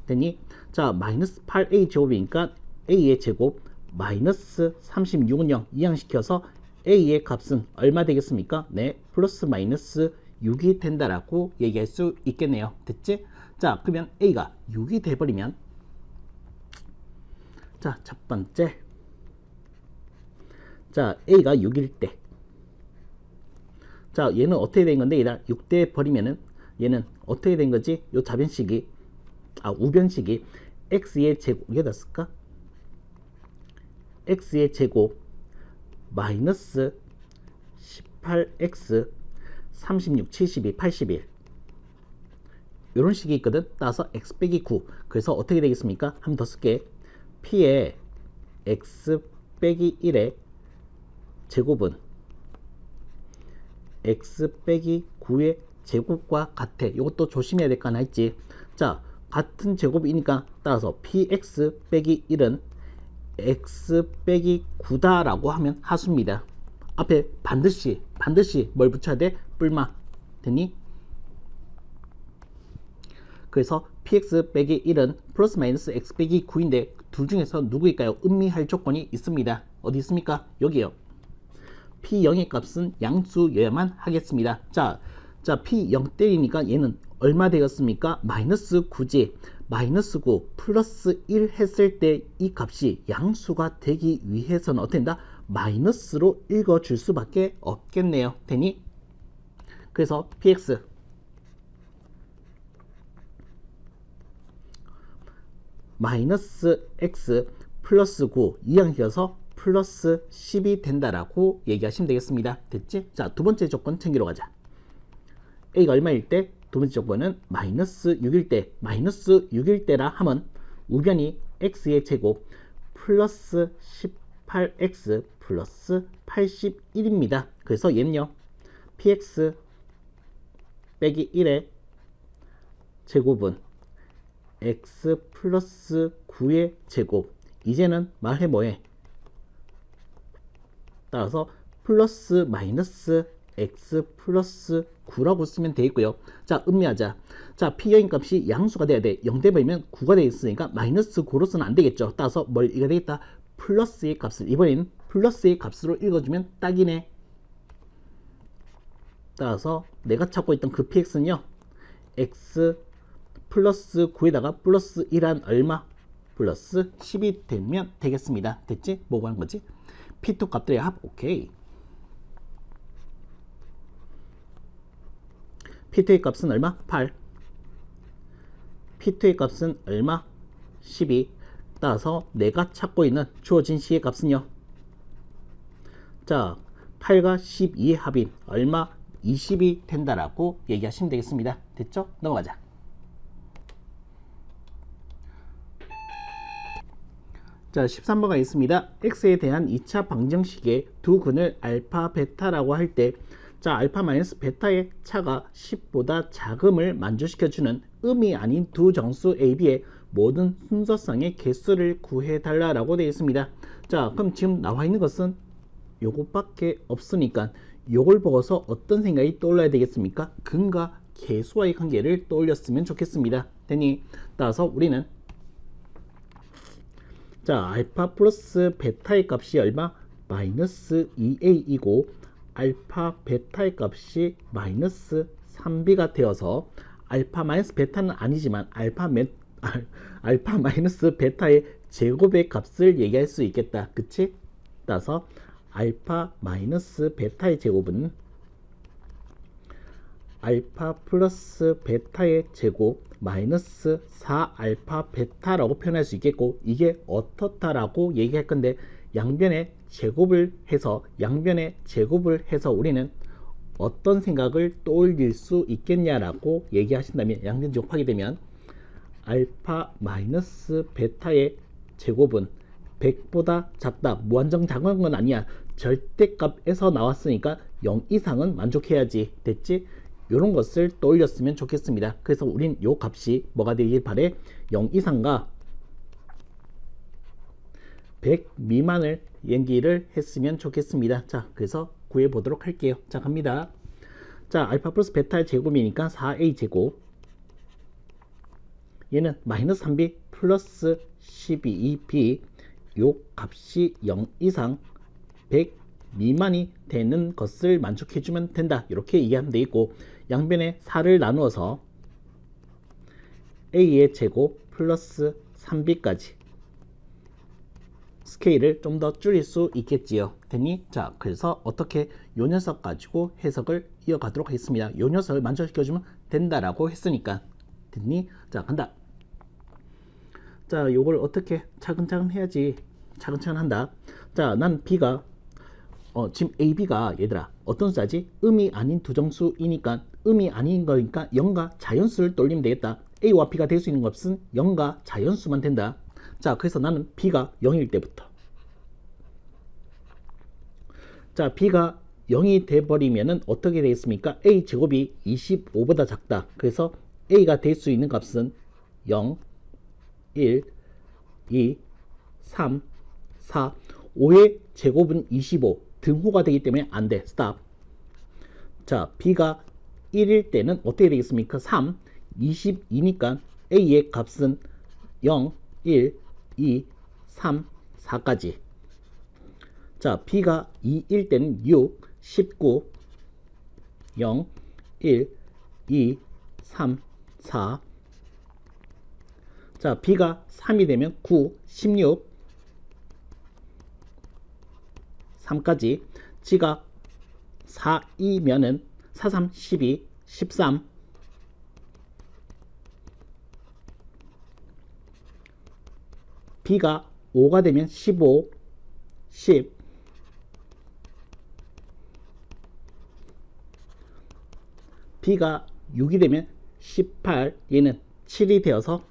되니 자 마이너스 8a 제곱이니까 a의 제곱 마이너스 36은 0 이항시켜서 a의 값은 얼마 되겠습니까? 네, 플러스 마이너스 6이 된다라고 얘기할 수 있겠네요. 됐지? 자, 그러면 a가 6이 돼버리면 자, 첫 번째 자, a가 6일 때 자, 얘는 어떻게 된 건데 얘가 6대 버리면은 얘는 어떻게 된 거지? 요 좌변식이 우변식이 x의 제곱 여기다 쓸까? x의 제곱 마이너스 18x 36 72 81 요런 식이 있거든. 따라서 x 빼기 9 그래서 어떻게 되겠습니까? 한 번 더 쓸게. p의 x 빼기 1의 제곱은 x 빼기 9의 제곱과 같아. 이것도 조심해야 될 거 하나 있지. 자, 같은 제곱이니까 따라서 px 빼기 1은 x 빼기 9다 라고 하면 하수입니다. 앞에 반드시 뭘 붙여야 돼? 뿔마 되니? 그래서 px 빼기 1은 플러스 마이너스 x 빼기 9인데 둘 중에서 누구일까요? 음미할 조건이 있습니다. 어디 있습니까? 여기요. P0의 값은 양수여야만 하겠습니다. 자, P0 때리니까 얘는 얼마 되었습니까? 마이너스 9지. 마이너스 9 플러스 1 했을 때 이 값이 양수가 되기 위해서는 어떻게 된다? 마이너스로 읽어줄 수밖에 없겠네요. 되니? 그래서 PX 마이너스 X 플러스 9 이항시켜서 플러스 10이 된다라고 얘기하시면 되겠습니다. 됐지? 자, 두 번째 조건 챙기러 가자. A가 얼마일 때? 두 번째 조건은 마이너스 6일 때. 마이너스 6일 때라 하면 우변이 x의 제곱 플러스 18x 플러스 81입니다. 그래서 얘는요. px 빼기 1의 제곱은 x 플러스 9의 제곱. 이제는 말해 뭐해? 따라서 플러스 마이너스 x 플러스 9라고 쓰면 되겠고요. 자, 음미하자. 자, P여인 값이 양수가 돼야 돼. 0 돼버리면 9가 되겠으니까 마이너스 9로서는 안 되겠죠. 따라서 뭘 읽어야 되겠다? 플러스의 값을 이번엔 플러스의 값으로 읽어주면 딱이네. 따라서 내가 찾고 있던 그 px는요. x 플러스 9에다가 플러스 1한 얼마? 플러스 10이 되면 되겠습니다. 됐지? 뭐고 하는 거지? P2 값들의 합. 오케이. P2의 값은 얼마? 8. P2의 값은 얼마? 12. 따라서 내가 찾고 있는 주어진 식의 값은요. 자, 8과 12의 합인 얼마? 20이 된다라고 얘기하시면 되겠습니다. 됐죠? 넘어가자. 자, 13번가 있습니다. x에 대한 2차 방정식의 두 근을 알파, 베타라고 할 때 자, 알파 마이너스 베타의 차가 10보다 작음을 만족시켜주는 음이 아닌 두 정수 A, B의 모든 순서상의 개수를 구해달라라고 되어 있습니다. 자, 그럼 지금 나와 있는 것은 요것밖에 없으니까 요걸 보고서 어떤 생각이 떠올라야 되겠습니까? 근과 개수와의 관계를 떠올렸으면 좋겠습니다. 되니 따라서 우리는 자, 알파 플러스 베타의 값이 얼마? 마이너스 2a이고 알파 베타의 값이 마이너스 3b가 되어서 알파 마이너스 베타는 아니지만 알파 마이너스 베타의 제곱의 값을 얘기할 수 있겠다. 그치? 따라서 알파 마이너스 베타의 제곱은 알파 플러스 베타의 제곱 마이너스 4알파 베타라고 표현할 수 있겠고, 이게 어떻다라고 얘기할 건데 양변의 제곱을 해서 우리는 어떤 생각을 떠올릴 수 있겠냐라고 얘기하신다면, 양변 제곱하게 되면 알파 마이너스 베타의 제곱은 100보다 작다. 무한정 작은 건 아니야. 절대값에서 나왔으니까 0 이상은 만족해야지. 됐지? 이런 것을 떠올렸으면 좋겠습니다. 그래서 우린 요 값이 뭐가 되길 바래? 0 이상과 100 미만을 얘기를 했으면 좋겠습니다. 자, 그래서 구해 보도록 할게요. 자, 갑니다. 자, 알파 플러스 베타의 제곱이니까 4a 제곱, 얘는 마이너스 3b 플러스 12b, 요 값이 0 이상 100 미만이 되는 것을 만족해주면 된다. 이렇게 이해하면 되겠고, 양변에 4를 나누어서 a의 제곱 플러스 3b까지 스케일을 좀 더 줄일 수 있겠지요. 됐니? 자, 그래서 어떻게 요 녀석 가지고 해석을 이어가도록 하겠습니다. 요 녀석을 만족시켜주면 된다라고 했으니까. 됐니? 자, 간다. 자, 요걸 어떻게 차근차근 해야지. 차근차근 한다. 자, 난 b가 지금 AB가 얘들아 어떤 숫자지? 음이 아닌 두 정수이니까, 음이 아닌 거니까 0과 자연수를 떠올리면 되겠다. A와 B가 될 수 있는 것은 0과 자연수만 된다. 자, 그래서 나는 B가 0일 때부터, 자, B가 0이 돼버리면은 어떻게 되겠습니까? A 제곱이 25보다 작다. 그래서 A가 될 수 있는 값은 0, 1, 2, 3, 4, 5의 제곱은 25. 등호가 되기 때문에 안 돼. 스탑. 자, B가 1일 때는 어떻게 되겠습니까? 3, 22니까 A의 값은 0, 1, 2, 3, 4까지. 자, B가 2일 때는 6, 19, 0, 1, 2, 3, 4. 자, B가 3이 되면 9, 16, 3까지. G가 4이면은 4, 3, 12, 13. B가 5가 되면 15, 10. B가 6이 되면 18. 얘는 7이 되어서,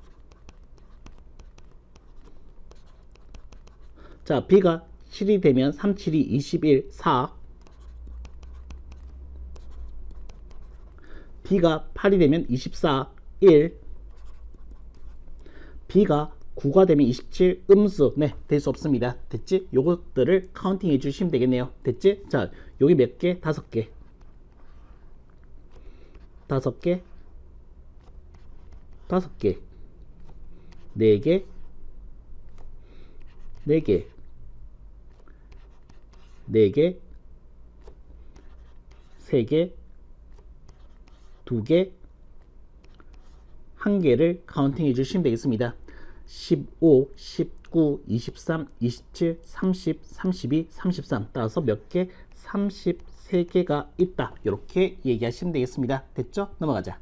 자, B가 7이 되면 3, 7이 21, 4. B가 8이 되면 24, 1. B가 9가 되면 27, 음수. 네, 될 수 없습니다. 됐지? 요것들을 카운팅 해 주시면 되겠네요. 됐지? 자, 여기 몇 개? 5개. 5개. 5개. 4개. 4개. 4개, 3개, 2개, 1개를 카운팅 해주시면 되겠습니다. 15, 19, 23, 27, 30, 32, 33. 따라서 몇 개? 33개가 있다. 이렇게 얘기하시면 되겠습니다. 됐죠? 넘어가자.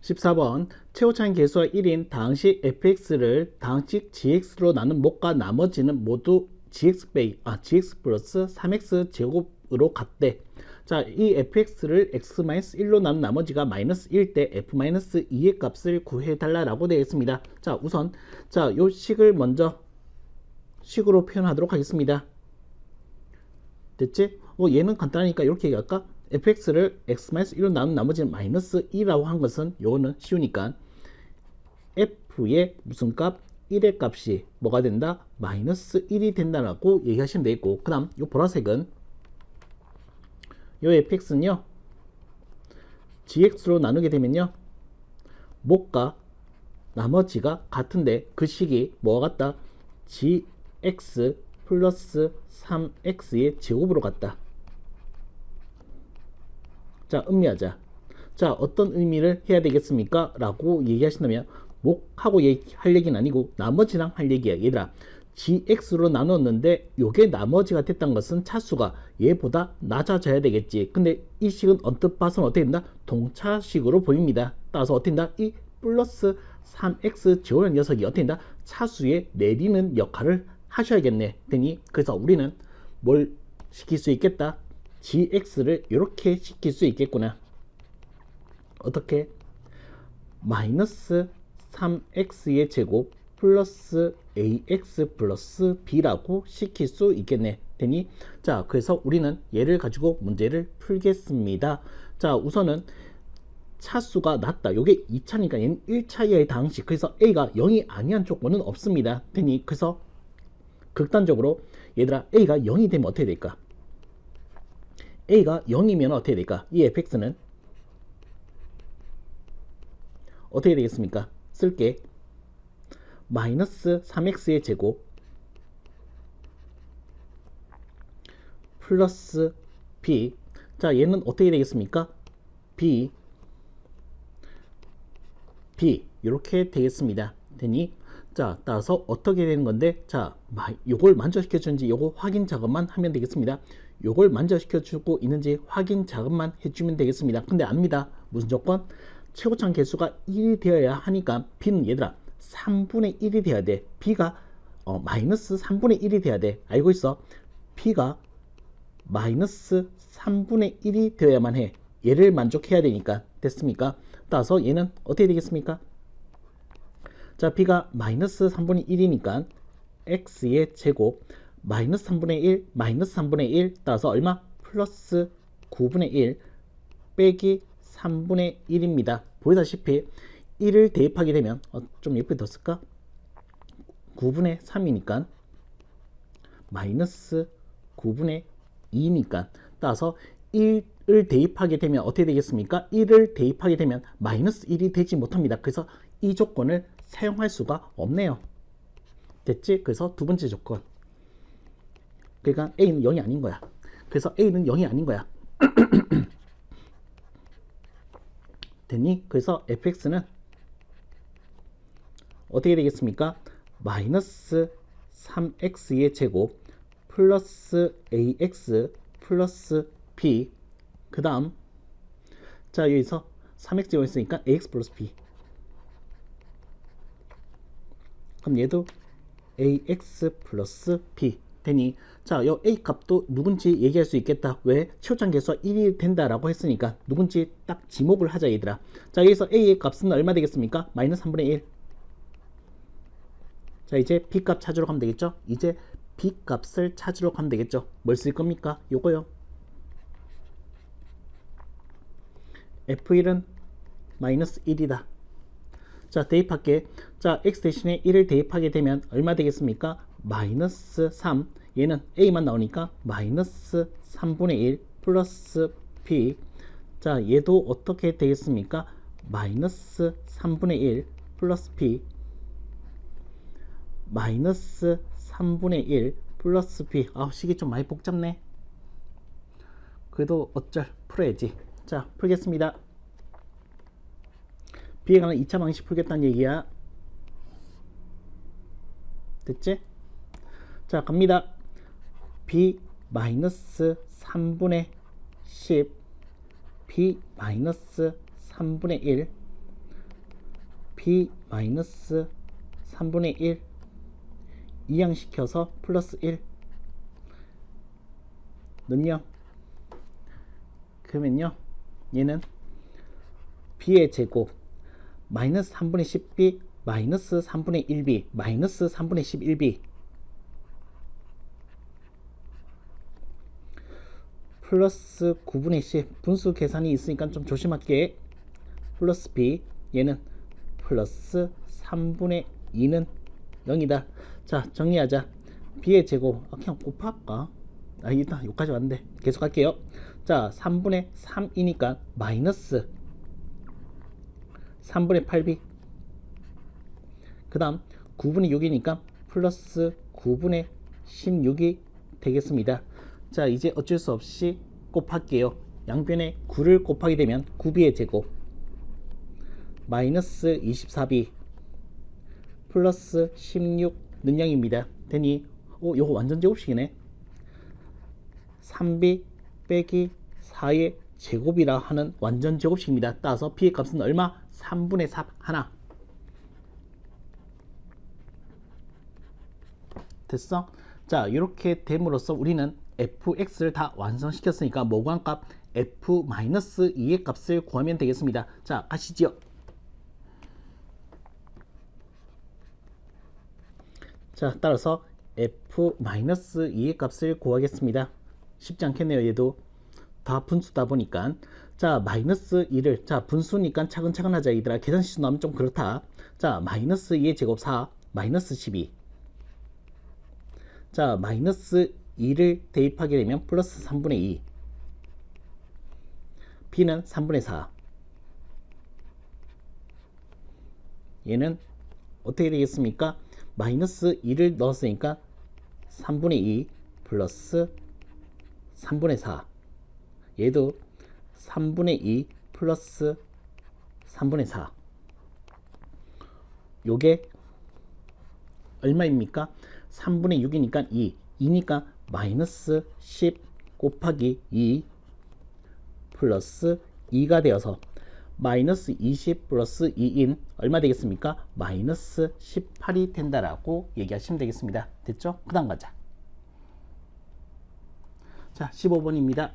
14번 최고차인 개수와 1인 다항식 fx를 다항식 gx로 나눈 목과 나머지는 모두 gx 플러스 3x 제곱으로 같대. 자, 이 fx를 x-1로 나눈 나머지가 마이너스 1 때 f-2의 값을 구해달라고 되어 있습니다. 자, 우선 자, 요 식을 먼저 식으로 표현하도록 하겠습니다. 됐지? 얘는 간단하니까 이렇게 얘기할까? fx를 x-1로 나눈 나머지는 마이너스 2라고 한 것은 요거는 쉬우니까 f의 무슨 값? 1의 값이 뭐가 된다? 마이너스 1이 된다라고 얘기하시면 되겠고, 그 다음 요 보라색은 요 fx는요 gx로 나누게 되면요 목과 나머지가 같은데 그 식이 뭐가 같다? gx 플러스 3x의 제곱으로 같다. 자, 음미하자. 자, 어떤 의미를 해야 되겠습니까? 라고 얘기하신다면 목하고 할 얘기는 아니고 나머지랑 할 얘기야. 얘들아, gx로 나눴는데 요게 나머지가 됐다는 것은 차수가 얘보다 낮아져야 되겠지. 근데 이 식은 언뜻 봐서는 어떻게 된다? 동차식으로 보입니다. 따라서 어떻게 된다? 이 플러스 3x 제곱이라는 녀석이 어떻게 된다? 차수에 내리는 역할을 하셔야겠네. 되니 그래서 우리는 뭘 시킬 수 있겠다? gx를 이렇게 시킬 수 있겠구나. 어떻게? 마이너스 3x의 제곱 플러스 ax 플러스 b라고 시킬 수 있겠네. 되니 자, 그래서 우리는 얘를 가지고 문제를 풀겠습니다. 자, 우선은 차수가 낮다. 요게 2차니까 얘는 1차 이하의 다항식. 그래서 a가 0이 아니한 조건은 없습니다. 되니 그래서 극단적으로 얘들아 a가 0이 되면 어떻게 될까? a가 0이면 어떻게 될까? 이 fx는 어떻게 되겠습니까? 쓸게. 마이너스 3x의 제곱 플러스 b. 자, 얘는 어떻게 되겠습니까? b 이렇게 되겠습니다. 되니 자, 따라서 어떻게 되는 건데, 자, 요걸 만족시켜 주는지 요거 확인 작업만 하면 되겠습니다. 요걸 만족시켜 주고 있는지 확인 작업만 해주면 되겠습니다. 근데 압니다. 무슨 조건? 최고차항 개수가 1이 되어야 하니까 b는 얘들아 3분의 1이 돼야 돼. b가 마이너스 3분의 1이 돼야 돼. 알고 있어? b가 마이너스 3분의 1이 되어야만 해. 얘를 만족해야 되니까. 됐습니까? 따라서 얘는 어떻게 되겠습니까? 자, b가 마이너스 3분의 1이니까 x의 제곱 마이너스 3분의 1 마이너스 3분의 1 따라서 얼마? 플러스 9분의 1 빼기 3분의 1입니다. 보이다시피 1을 대입하게 되면 좀 예쁘게 더 쓸까? 9분의 3이니까 마이너스 9분의 2니까 따라서 1을 대입하게 되면 어떻게 되겠습니까? 1을 대입하게 되면 마이너스 1이 되지 못합니다. 그래서 이 조건을 사용할 수가 없네요. 됐지? 그래서 두 번째 조건. 그러니까 A는 0이 아닌 거야. 그래서 A는 0이 아닌 거야. 됐니? 그래서 fx는 어떻게 되겠습니까? 마이너스 3x의 제곱 플러스 ax 플러스 b. 그 다음 자, 여기서 3x 제곱 있으니까 ax 플러스 b. 그럼 얘도 ax 플러스 b 되니 자, 요 a 값도 누군지 얘기할 수 있겠다. 왜? 최고차항 개수가 1이 된다라고 했으니까 누군지 딱 지목을 하자 얘들아. 자, 여기서 a의 값은 얼마 되겠습니까? 마이너스 3분의 1. 자, 이제 b 값 찾으러 가면 되겠죠? 이제 b 값을 찾으러 가면 되겠죠? 뭘 쓸 겁니까? 요거요. f1은 마이너스 1이다. 자, 대입할게. 자, x 대신에 1을 대입하게 되면 얼마 되겠습니까? 마이너스 3. 얘는 a만 나오니까 마이너스 3분의 1 플러스 p. 자, 얘도 어떻게 되겠습니까? 마이너스 3분의 1 플러스 p 마이너스 3분의 1 플러스 p. 아, 식이 좀 많이 복잡네. 그래도 어쩔, 풀어야지. 자, 풀겠습니다. b에 관한 2차 방식 풀겠다는 얘기야. 됐지? 자, 갑니다. b 마이너스 3분의 10 b 마이너스 3분의 1 b 마이너스 3분의 1 이항시켜서 플러스 1 는요. 그러면요 얘는 b의 제곱 마이너스 3분의 10b 마이너스 3분의 1b 마이너스 3분의 11b 플러스 9분의 10 분수 계산이 있으니까 좀 조심할게. 플러스 b 얘는 플러스 3분의 2는 0이다. 자 정리하자. b의 제곱 그냥 곱할까? 일단 여기까지 왔는데 계속 할게요. 자 3분의 3이니까 마이너스 3분의 8b 그 다음 9분의 6이니까 플러스 9분의 16이 되겠습니다. 자 이제 어쩔 수 없이 곱할게요. 양변에 9를 곱하게 되면 9b의 제곱 마이너스 24b 플러스 16는 0입니다. 되니 요거 완전 제곱식이네. 3b 빼기 4의 제곱이라 하는 완전 제곱식입니다. 따라서 b의 값은 얼마? 3분의 4 하나. 됐어? 자 이렇게 됨으로써 우리는 fx를 다 완성시켰으니까 모구한값 f-2의 값을 구하면 되겠습니다. 자 가시죠. 자 따라서 f-2의 값을 구하겠습니다. 쉽지 않겠네요. 얘도 다 분수다 보니까. 자 마이너스 2를 자 분수니까 차근차근 하자. 얘들아 계산실수 나오면 좀 그렇다. 자 마이너스 2의 제곱 4 마이너스 12. 자 마이너스 2를 대입하게 되면 플러스 3분의 2 b는 3분의 4 얘는 어떻게 되겠습니까? 마이너스 2를 넣었으니까 3분의 2 플러스 3분의 4 얘도 3분의 2 플러스 3분의 4 요게 얼마입니까? 3분의 6이니까 2니까 마이너스 10 곱하기 2 플러스 2가 되어서 마이너스 20 플러스 2인 얼마 되겠습니까? 마이너스 18이 된다라고 얘기하시면 되겠습니다. 됐죠? 그 다음 가자. 자 15번입니다.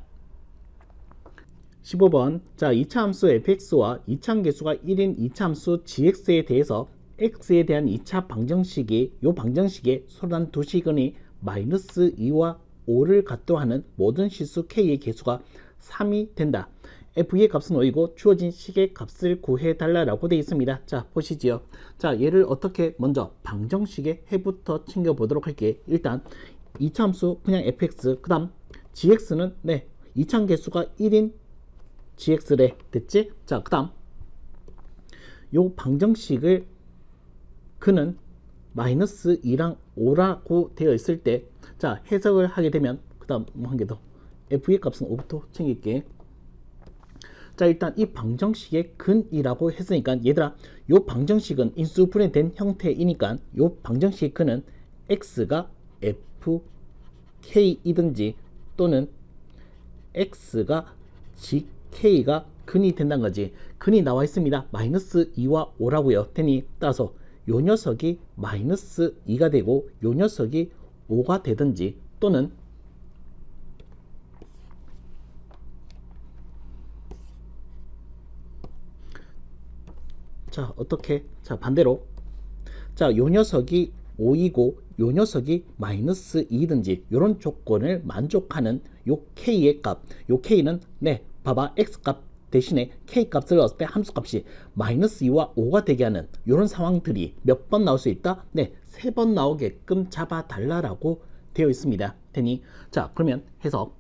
15번 자 2차 함수 fx와 2차 계수가 1인 2차 함수 gx에 대해서 x에 대한 2차 방정식이 요 방정식의 소란 두 시근이 마이너스 2와 5를 갖도록 하는 모든 실수 k의 개수가 3이 된다. f의 값은 5이고 주어진 식의 값을 구해달라고 되어 있습니다. 자 보시지요. 자 얘를 어떻게 먼저 방정식의 해부터 챙겨보도록 할게요. 일단 2차 함수 그냥 fx 그 다음 gx는 2차 개수가 1인 gx래. 됐지? 자 그 다음 요 방정식을 그는 마이너스 2랑 5라고 되어 있을 때 자 해석을 하게 되면 그 다음 한 개 더 f의 값은 5부터 챙길게. 자 일단 이 방정식의 근이라고 했으니까 얘들아 요 방정식은 인수 분해된 형태이니까 요 방정식의 근은 x가 fk이든지 또는 x가 gk가 근이 된다는 거지. 근이 나와 있습니다. 마이너스 2와 5라고요. 되니 따라서 요 녀석이 마이너스 2가 되고 요 녀석이 5가 되든지 또는 자 어떻게 자 반대로 자 요 녀석이 5이고 요 녀석이 마이너스 2든지 요런 조건을 만족하는 요 k의 값 요 k는 봐봐 x 값 대신에 k 값을 넣었을 때 함수 값이 마이너스 2와 5가 되게 하는 이런 상황들이 몇 번 나올 수 있다? 3번 나오게끔 잡아달라고 되어 있습니다. 되니 자 그러면 해석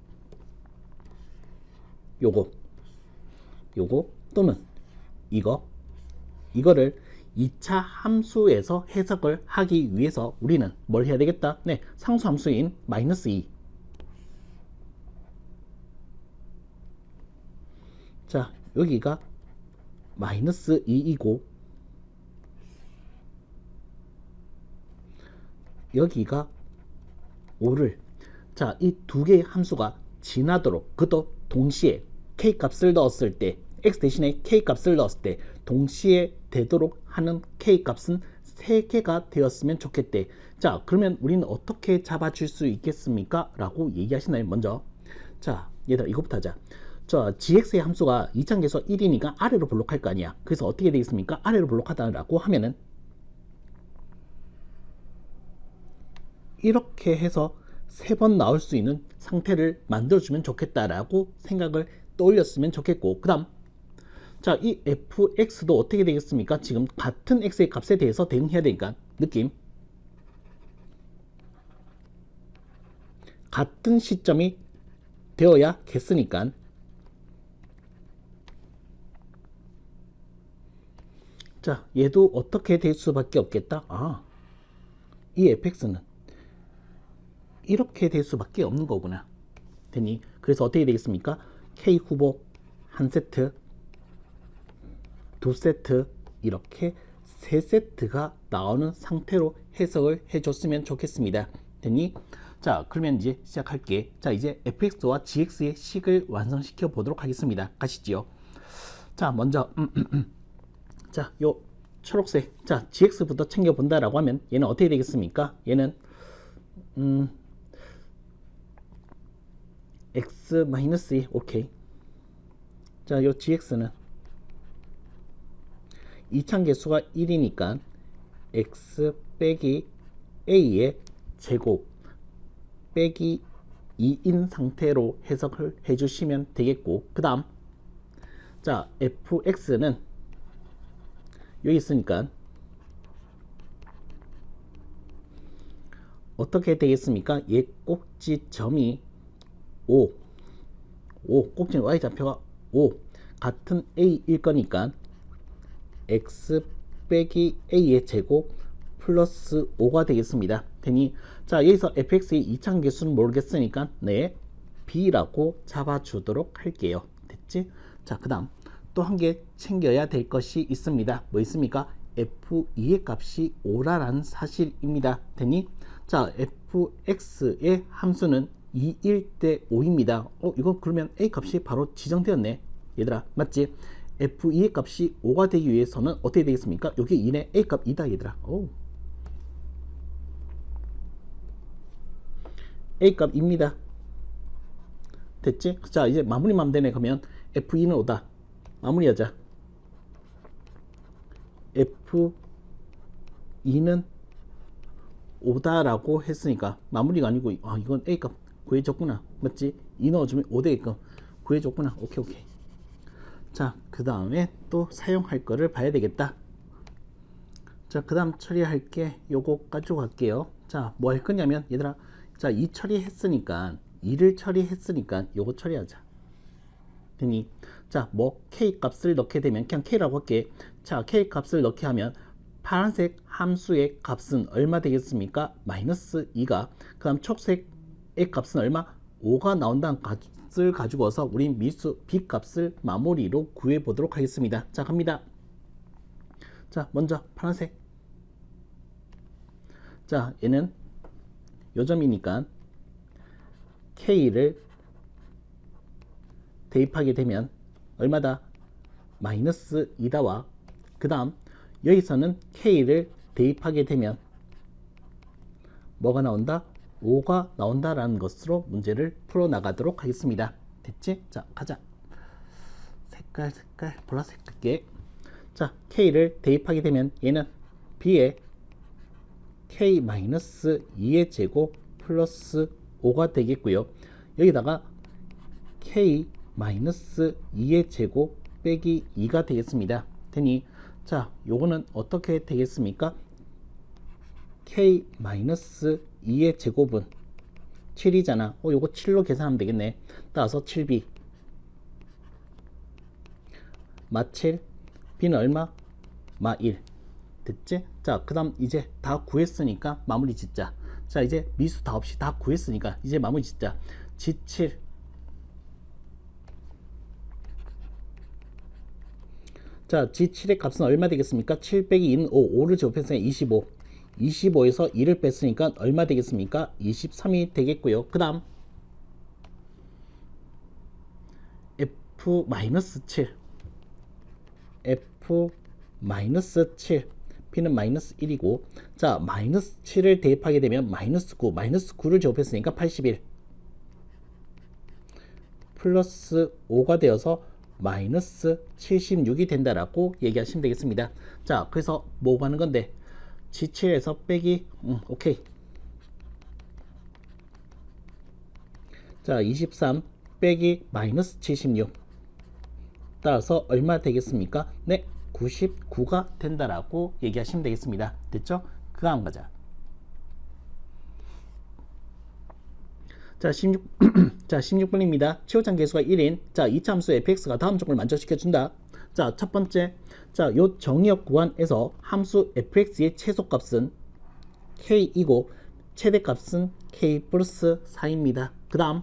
요거 또는 이거를 2차 함수에서 해석을 하기 위해서 우리는 뭘 해야 되겠다? 상수 함수인 마이너스 2 자 여기가 마이너스 2이고 여기가 5를 자 이 두 개의 함수가 지나도록 그것도 동시에 k 값을 넣었을 때 x 대신에 k 값을 넣었을 때 동시에 되도록 하는 k 값은 3개가 되었으면 좋겠대. 자 그러면 우리는 어떻게 잡아줄 수 있겠습니까? 라고 얘기하시나요? 먼저 자 얘들아 이거부터 하자. 자 gx의 함수가 2차 계수 1이니까 아래로 블록할 거 아니야. 그래서 어떻게 되겠습니까? 아래로 블록하다라고 하면은 이렇게 해서 3번 나올 수 있는 상태를 만들어주면 좋겠다라고 생각을 떠올렸으면 좋겠고, 그 다음 자, 이 fx도 어떻게 되겠습니까? 지금 같은 x의 값에 대해서 대응해야 되니까 느낌 같은 시점이 되어야겠으니까 자, 얘도 어떻게 될 수밖에 없겠다. 이 fx는 이렇게 될 수밖에 없는 거구나. 되니 그래서 어떻게 되겠습니까? K 후보 한 세트, 두 세트, 이렇게 세 세트가 나오는 상태로 해석을 해줬으면 좋겠습니다. 되니 자, 그러면 이제 시작할게. 자, 이제 fx와 gx의 식을 완성시켜 보도록 하겠습니다. 가시지요. 자, 먼저 자, 요 초록색, 자, gx부터 챙겨 본다라고 하면 얘는 어떻게 되겠습니까? 얘는 x-2, 오케이. 자, 요 gx는 이차계수가 1이니까 x 빼기 a의 제곱 빼기 2인 상태로 해석을 해주시면 되겠고, 그 다음 자, fx는 여기 있으니까 어떻게 되겠습니까? 얘 꼭지점이 5, 꼭지는 y좌표가 5 같은 a일 거니까 x 빼기 a의 제곱 플러스 5가 되겠습니다. 되니 자, 여기서 fx의 이차계수는 모르겠으니까 네, b라고 잡아주도록 할게요. 됐지? 자, 그 다음 또 한 개 챙겨야 될 것이 있습니다. 뭐 있습니까? f2의 값이 5라는 사실입니다. 되니 자, fx의 함수는 2일 때 5입니다. 이거 그러면 a 값이 바로 지정되었네. 얘들아, 맞지? f2의 값이 5가 되기 위해서는 어떻게 되겠습니까? 여기 2네 a 값 2다 얘들아. a 값 2입니다. 됐지? 자, 이제 마무리만 되네. 그러면 f2는 5다. 마무리하자. f2는 5다라고 했으니까 마무리가 아니고 이건 a 값 구해줬구나. 맞지? 2 넣어주면 5 되게끔 구해줬구나. 오케이. 자, 그 다음에 또 사용할 거를 봐야 되겠다. 자, 그 다음 처리할 게 요거 가지고 갈게요. 자, 뭐 할 거냐면 얘들아, 자, 2 처리했으니까 2를 처리했으니까 요거 처리하자. 되니 자, 뭐 k 값을 넣게 되면 그냥 k라고 할게. 자, k 값을 넣게 하면 파란색 함수의 값은 얼마 되겠습니까? 마이너스 2가, 그 다음 초록색의 값은 얼마? 5가 나온다는 값을 가지고 와서 우린 미수 b 값을 마무리로 구해 보도록 하겠습니다. 자, 갑니다. 자, 먼저 파란색. 자, 얘는 요점이니까 k를 대입하게 되면 얼마다? 마이너스 2다와 그 다음 여기서는 k를 대입하게 되면 뭐가 나온다? 5가 나온다라는 것으로 문제를 풀어 나가도록 하겠습니다. 됐지? 자, 가자. 색깔 보라색 할게. 자, k를 대입하게 되면 얘는 b에 k-2의 제곱 플러스 5가 되겠고요. 여기다가 k-2의 제곱 빼기 2가 되겠습니다. 되니 자, 요거는 어떻게 되겠습니까? k-2의 제곱은 7이잖아. 요거 7로 계산하면 되겠네. 따라서 7b 마7, b는 얼마? 마1. 됐지? 자, 그 다음 이제 다 구했으니까 마무리 짓자. 자, 이제 미수 다 없이 다 구했으니까 이제 마무리 짓자. g7 자, g7의 값은 얼마 되겠습니까? 7 빼기 2는 5, 5를 제곱했으니까 25. 25에서 2를 뺐으니까 얼마 되겠습니까? 23이 되겠고요. 그 다음 f-7 f-7 p는 마이너스 1이고, 자, 마이너스 7을 대입하게 되면 마이너스 9, 마이너스 9를 제곱했으니까 81 플러스 5가 되어서 마이너스 76이 된다라고 얘기하시면 되겠습니다. 자, 그래서 뭐 하는 건데? G7에서 빼기, 오케이. 자, 23 빼기 마이너스 76. 따라서 얼마 되겠습니까? 네, 99가 된다라고 얘기하시면 되겠습니다. 됐죠? 그 다음 가자. 자, 16, 자, 16번입니다. 최후장 계수가 1인, 자, 이차함수 fx가 다음 조건을 만족시켜준다. 자, 첫 번째, 자, 요 정의역 구간에서 함수 fx의 최소값은 k이고 최대값은 k 플러스 4입니다. 그 다음,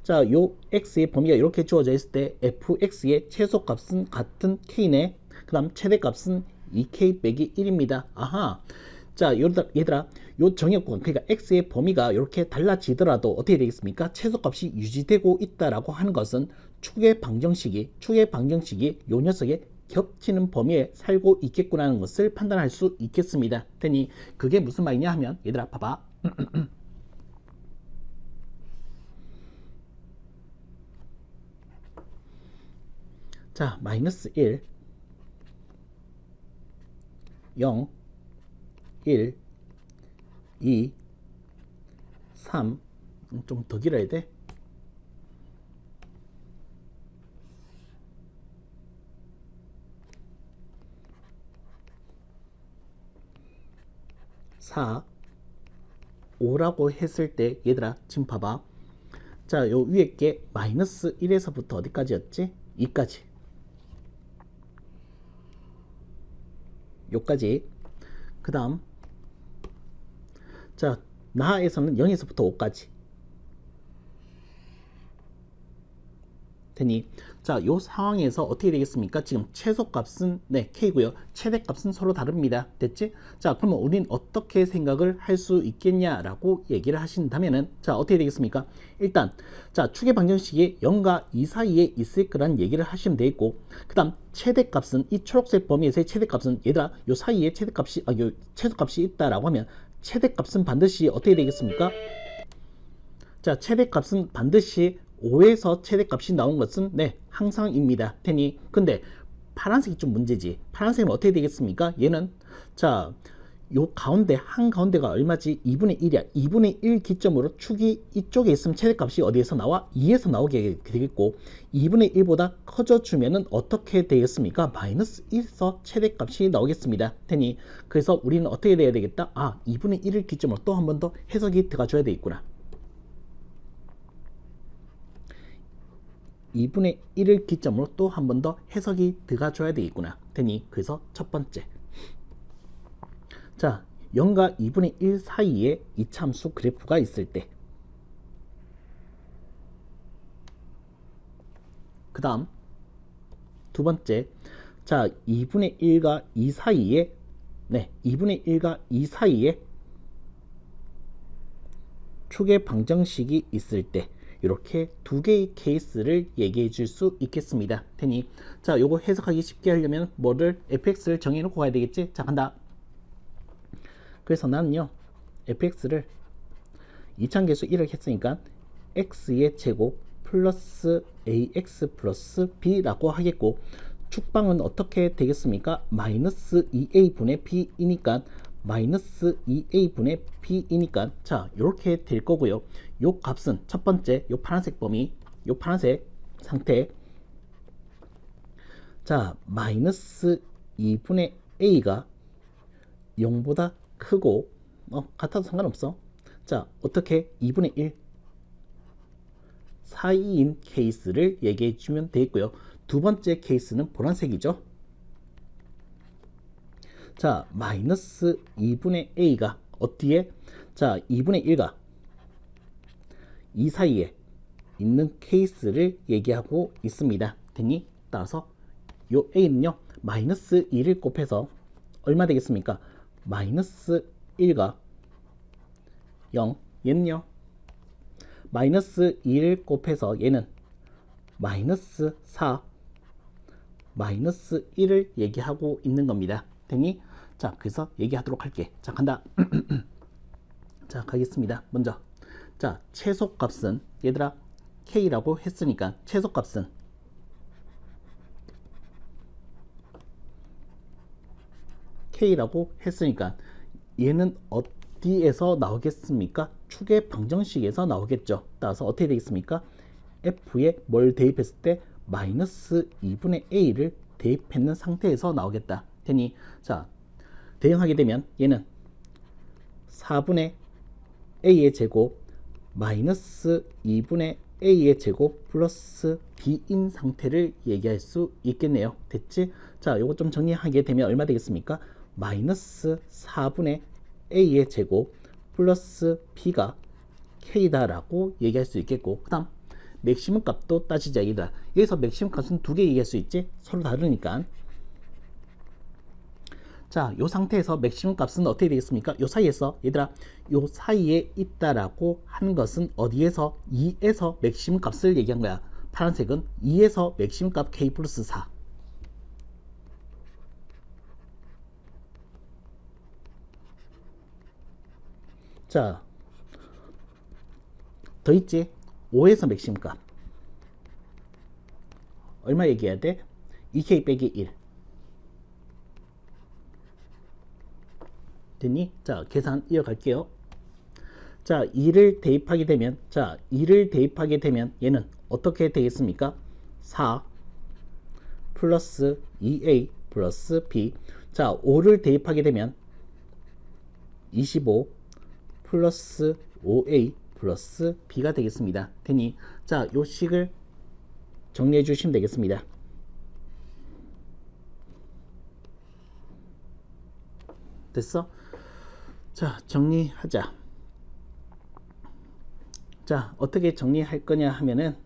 자, 요 x의 범위가 이렇게 주어져 있을 때 fx의 최소값은 같은 k네. 그 다음 최대값은 2k 빼기 1입니다. 아하. 자, 얘들아, 요 정의역 구간, 그러니까 x의 범위가 이렇게 달라지더라도 어떻게 되겠습니까? 최소값이 유지되고 있다라고 하는 것은 축의 방정식이 요 녀석의 겹치는 범위에 살고 있겠구나는 것을 판단할 수 있겠습니다. 테니 그게 무슨 말이냐 하면, 얘들아 봐봐. 자, 마이너스 1, 0, 1, 2, 3, 좀 더 길어야 돼. 4, 5라고 했을 때, 얘들아 지금 봐봐. 자, 요 위에 게 마이너스 1에서부터 어디까지였지? 2까지. 요까지. 그 다음, 자, 나에서는 0에서부터 5까지. 되니, 자, 요 상황에서 어떻게 되겠습니까? 지금 최소값은 네, k고요. 최대값은 서로 다릅니다. 됐지? 자, 그러면 우린 어떻게 생각을 할 수 있겠냐라고 얘기를 하신다면은, 자, 어떻게 되겠습니까? 일단, 자, 축의 방정식이 0과 2 사이에 있을 거란 얘기를 하시면 되겠고, 그 다음 최대값은 이 초록색 범위에서의 최대값은, 얘들아, 요 사이에 최대값이, 요 최소값이 있다라고 하면 최대값은 반드시 어떻게 되겠습니까? 자, 최대값은 반드시 5에서 최대값이 나온 것은 네, 항상입니다. 테니, 근데 파란색이 좀 문제지. 파란색은 어떻게 되겠습니까? 얘는, 자, 요 가운데 한가운데가 얼마지? 2분의 1이야 2분의 1 기점으로 축이 이쪽에 있으면 최대값이 어디에서 나와? 2에서 나오게 되겠고, 2분의 1보다 커져주면은 어떻게 되겠습니까? 마이너스 1에서 최대값이 나오겠습니다. 테니, 그래서 우리는 어떻게 돼야 되겠다? 아, 2분의 1을 기점으로 또 한 번 더 해석이 들어가줘야 되겠구나. 2분의 1을 기점으로 또 한 번 더 해석이 들어가줘야 되겠구나. 되니, 그래서 첫 번째, 자, 0과 2분의 1 사이에 이차함수 그래프가 있을 때, 그 다음 두 번째, 자, 2분의 1과 2 사이에, 네, 2분의 1과 2 사이에 축의 방정식이 있을 때, 이렇게 두 개의 케이스를 얘기해 줄 수 있겠습니다. 테니, 자, 요거 해석하기 쉽게 하려면 뭐를, fx를 정해놓고 가야 되겠지? 자, 간다. 그래서 나는요, fx를 이차함계수 1을 했으니까 x의 제곱 플러스 ax 플러스 b라고 하겠고, 축방은 어떻게 되겠습니까? 마이너스 2a분의 b이니까 마이너스 2a분의 b이니까, 자, 이렇게 될 거고요. 요 값은 첫 번째, 요 파란색 범위, 요 파란색 상태, 자, 마이너스 2분의 a가 0보다 크고, 같아도 상관없어. 자, 어떻게 2분의 1 사이인 케이스를 얘기해 주면 되겠고요. 두 번째 케이스는 보라색이죠. 자, 마이너스 2분의 a가 어디에? 자, 2분의 1과 2 사이에 있는 케이스를 얘기하고 있습니다. 되니, 따라서 요 a는요, 마이너스 2를 곱해서 얼마 되겠습니까? 마이너스 1과 0, 얘는요, 마이너스 2를 곱해서 얘는 마이너스 4, 마이너스 1을 얘기하고 있는 겁니다. 되니, 자, 그래서 얘기하도록 할게. 자, 간다. 자, 가겠습니다. 먼저, 자, 최소값은, 얘들아, k라고 했으니까 최소값은 k라고 했으니까 얘는 어디에서 나오겠습니까? 축의 방정식에서 나오겠죠. 따라서 어떻게 되겠습니까? f에 뭘 대입했을 때 마이너스 2분의 a를 대입했는 상태에서 나오겠다. 되니 자 대응하게 되면 얘는 4분의 a의 제곱 마이너스 2분의 a의 제곱 플러스 b인 상태를 얘기할 수 있겠네요. 됐지? 자, 요거 좀 정리하게 되면 얼마 되겠습니까? 마이너스 4분의 a의 제곱 플러스 b가 k다 라고 얘기할 수 있겠고, 그 다음 맥시멈 값도 따지자. 얘들아, 여기서 맥시멈 값은 두 개 얘기할 수 있지? 서로 다르니까. 자, 요 상태에서 맥시멈 값은 어떻게 되겠습니까? 요 사이에서, 얘들아, 요 사이에 있다라고 하는 것은 어디에서? 2에서 맥시멈 값을 얘기한 거야. 파란색은 2에서 맥시멈 값 k 플러스 4. 자, 더 있지? 5에서 맥시멈 값. 얼마 얘기해야 돼? 2k 빼기 1. 됐니? 자, 계산 이어갈게요. 자, 2를 대입하게 되면, 자, 2를 대입하게 되면 얘는 어떻게 되겠습니까? 4 플러스 2a 플러스 b. 자, 5를 대입하게 되면 25 플러스 5a 플러스 b가 되겠습니다. 되니 자, 요 식을 정리해 주시면 되겠습니다. 됐어? 자, 정리하자. 자, 어떻게 정리할 거냐 하면은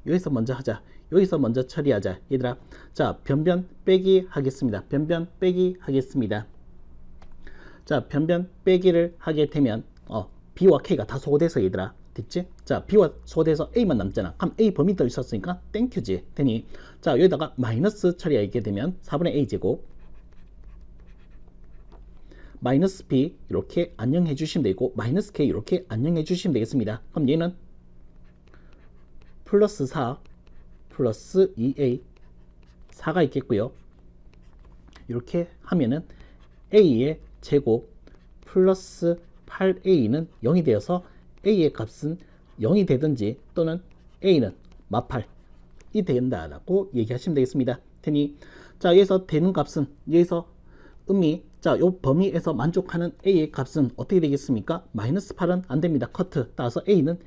여기서 먼저 하자. 여기서 먼저 처리하자. 얘들아, 자, 변변 빼기 하겠습니다. 변변 빼기 하겠습니다. 자, 변변 빼기를 하게 되면 b와 k가 다 소거돼서, 얘들아, 됐지? 자, b와 소거돼서 a만 남잖아. 그럼 a 범위 더 있었으니까 땡큐지. 되니 자, 여기다가 마이너스 처리하게 되면 4분의 a 제곱 마이너스 b 이렇게 안녕해 주시면 되고, 마이너스 k 이렇게 안녕해 주시면 되겠습니다. 그럼 얘는 플러스 4 플러스 2a 4가 있겠고요. 이렇게 하면은 a의 제곱 플러스 8a는 0이 되어서 a의 값은 0이 되든지 또는 a는 마팔이 된다라고 얘기하시면 되겠습니다. 되니 자, 여기서 되는 값은, 여기서 의미, 자, 요 범위에서 만족하는 a의 값은 어떻게 되겠습니까? 마이너스 8은 안 됩니다. 커트. 따라서 a는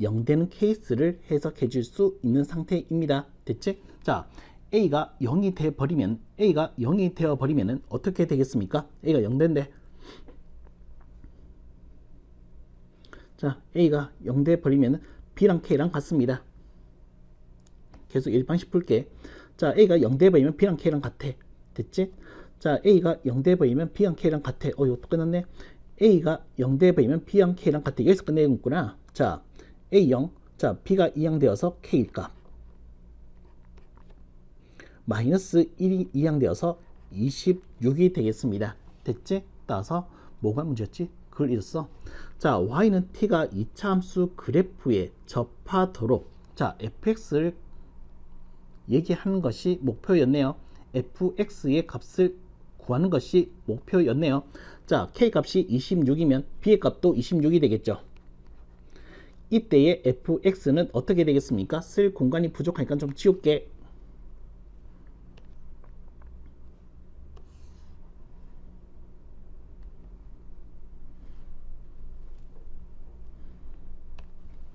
0 되는 케이스를 해석해 줄 수 있는 상태입니다. 됐지? 자, a가 0이 돼 버리면, a가 0이 되어 버리면은 어떻게 되겠습니까? a가 0 된대. 자, a가 0 돼 버리면 b랑 k랑 같습니다. 계속 일방식 풀게. 자, a가 0 돼 버리면 b랑 k랑 같아. 됐지? 자, a가 0 돼 버리면 b랑 k랑 같아. 이거 또 끝났네. a가 0 돼 버리면 b랑 k랑 같아. 여기서 끝내는구나. 자, a0, 자, b가 2양 되어서 k 값 마이너스 1이 2양 되어서 26이 되겠습니다. 됐지? 따라서 뭐가 문제였지? 그걸 잊었어. 자, y는 t가 2차 함수 그래프에 접하도록, 자, fx를 얘기하는 것이 목표였네요. fx의 값을 구하는 것이 목표였네요. 자, k 값이 26이면 b의 값도 26이 되겠죠. 이때의 fx는 어떻게 되겠습니까? 쓸 공간이 부족하니까 좀 지울게.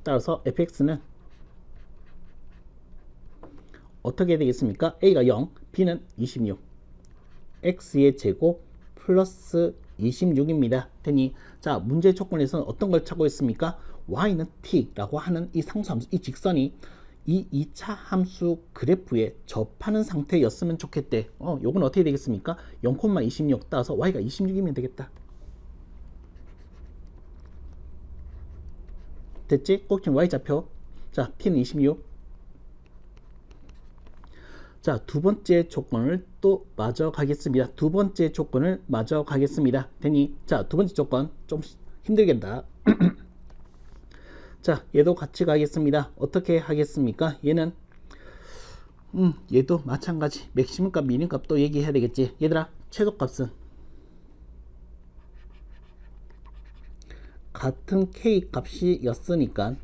따라서 fx는 어떻게 되겠습니까? a가 0, b는 26, x의 제곱 플러스 26입니다. 되니 자, 문제 조건에서는 어떤 걸 찾고 있습니까? y는 t라고 하는 이 상수함수, 이 직선이 이 2차 함수 그래프에 접하는 상태였으면 좋겠대. 요건 어떻게 되겠습니까? 0,26 따라서 y가 26이면 되겠다. 됐지? 꼭 지금 y좌표. 자, t는 26. 자, 두 번째 조건을 또 마저 가겠습니다. 두 번째 조건을 마저 가겠습니다. 되니 자, 두 번째 조건 좀 힘들겠다. 자, 얘도 같이 가겠습니다. 어떻게 하겠습니까? 얘는 얘도 마찬가지 맥시멈 값, 미니멈 값도 얘기해야 되겠지. 얘들아, 최소값은 같은 k 값이었으니까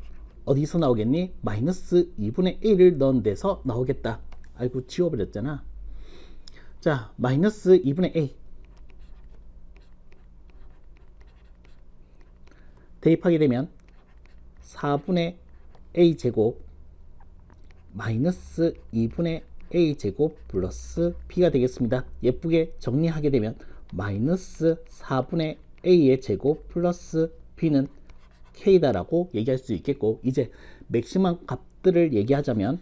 어디서 나오겠니? 마이너스 2분의 1을 넣은 데서 나오겠다. 아이고 지워버렸잖아. 자, 마이너스 2분의 a 대입하게 되면 4분의 a 제곱 마이너스 2분의 a 제곱 플러스 b가 되겠습니다. 예쁘게 정리하게 되면 마이너스 4분의 a의 제곱 플러스 b는 k다라고 얘기할 수 있겠고, 이제 맥시멈 값들을 얘기하자면,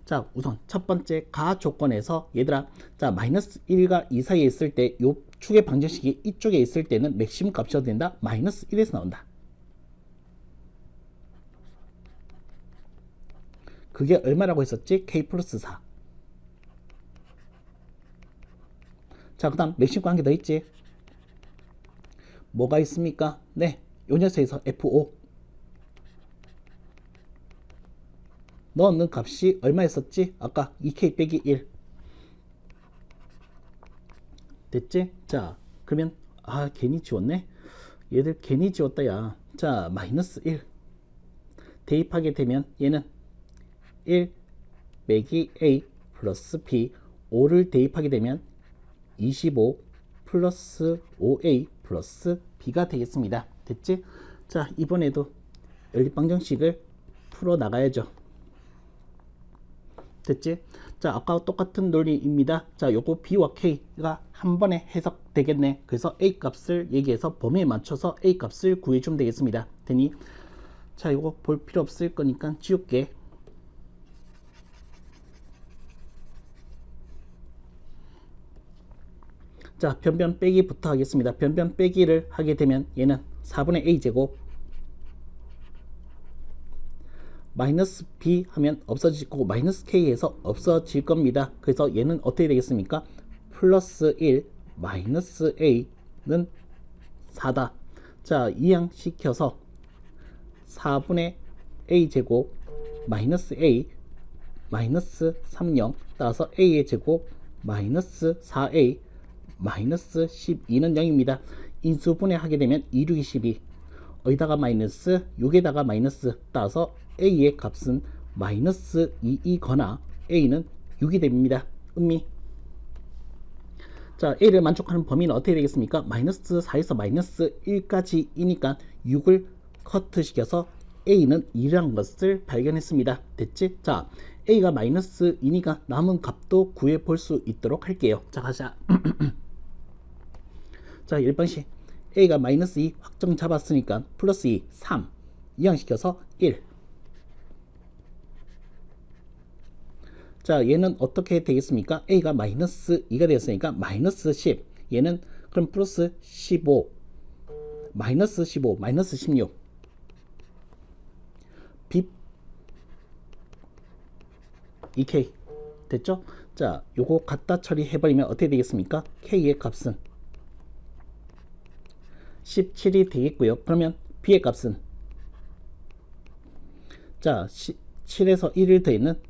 자 우선 첫 번째 가 조건에서 얘들아, 자 마이너스 1과 2 사이에 있을 때 요 축의 방정식이 이쪽에 있을 때는 맥시멈 값이 어디 된다? 마이너스 1에서 나온다. 그게 얼마라고 했었지? k 플러스 4. 자 그 다음 맥시멈 한 개 더 있지? 뭐가 있습니까? 네, 요 녀석에서 f5 넣는 값이 얼마였었지? 아까 2k 빼기 1 됐지? 자 그러면 괜히 지웠네. 얘들 괜히 지웠다 야. 자 마이너스 1 대입하게 되면 얘는 1 빼기 a 플러스 b 5를 대입하게 되면 25 플러스 5a 플러스 b가 되겠습니다. 됐지? 자 이번에도 연립방정식을 풀어 나가야죠. 됐지? 자 아까 똑같은 논리입니다. 자 요거 b와 k가 한 번에 해석되겠네. 그래서 a 값을 얘기해서 범위에 맞춰서 a 값을 구해주면 되겠습니다. 되니 자 요거 볼 필요 없을 거니까 지울게. 자 변변 빼기부터 하겠습니다. 변변 빼기를 하게 되면 얘는 4분의 a 제곱 마이너스 b 하면 없어질 거고 마이너스 k에서 없어질 겁니다. 그래서 얘는 어떻게 되겠습니까? 플러스 1 마이너스 a는 4다. 자 이항시켜서 4분의 a 제곱 마이너스 a 마이너스 30 따라서 a의 제곱 마이너스 4a 마이너스 12는 0입니다. 인수분해 하게 되면 2, 6, 12 여기다가 마이너스 6에다가 마이너스 따라서 a의 값은 마이너스 2이거나 a는 6이 됩니다. 음미. 자 a를 만족하는 범위는 어떻게 되겠습니까? 마이너스 4에서 마이너스 1까지이니까 6을 커트시켜서 a는 2라는 것을 발견했습니다. 됐지? 자 a가 마이너스 2니까 남은 값도 구해볼 수 있도록 할게요. 자 가자. 자 1번씩 a가 마이너스 2 확정 잡았으니까 플러스 2 3 이항시켜서 1. 자 얘는 어떻게 되겠습니까? a가 마이너스 2가 되었으니까 마이너스 10 얘는 그럼 플러스 15 마이너스 15 마이너스 16 b 2k 됐죠? 자 요거 갖다 처리해버리면 어떻게 되겠습니까? k의 값은 17이 되겠고요. 그러면 b의 값은 자 7에서 1을 더했는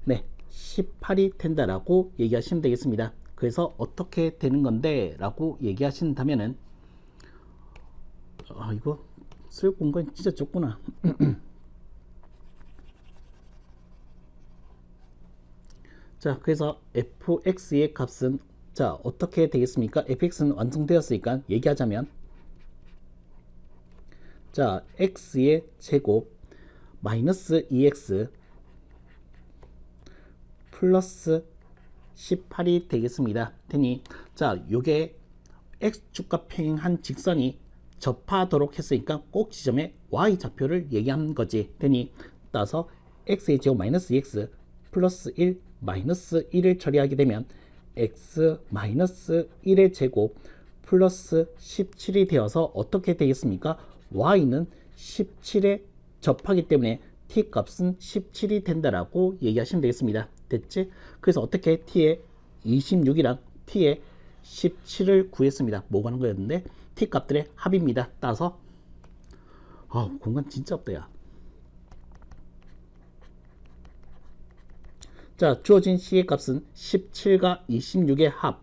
18이 된다라고 얘기하시면 되겠습니다. 그래서 어떻게 되는 건데 라고 얘기하신다면은 이거 쓸 공간이 진짜 좁구나. 자 그래서 fx의 값은 자 어떻게 되겠습니까? fx는 완성되었으니까 얘기하자면 자 x의 제곱 마이너스 2x 플러스 18이 되겠습니다. 되니 자 요게 x축과 평행한 직선이 접하도록 했으니까 꼭 지점에 y좌표를 얘기한 거지. 되니 따라서 x의 제곱 마이너스 2x 플러스 1 마이너스 1을 처리하게 되면 x 마이너스 1의 제곱 플러스 17이 되어서 어떻게 되겠습니까? y는 17에 접하기 때문에 t 값은 17이 된다라고 얘기하시면 되겠습니다. 됐지? 그래서 어떻게 t의 26이랑 t의 17을 구했습니다. 뭐 하는 거였는데 t 값들의 합입니다. 따라서 공간 진짜 없다 야. 자 주어진 c의 값은 17과 26의 합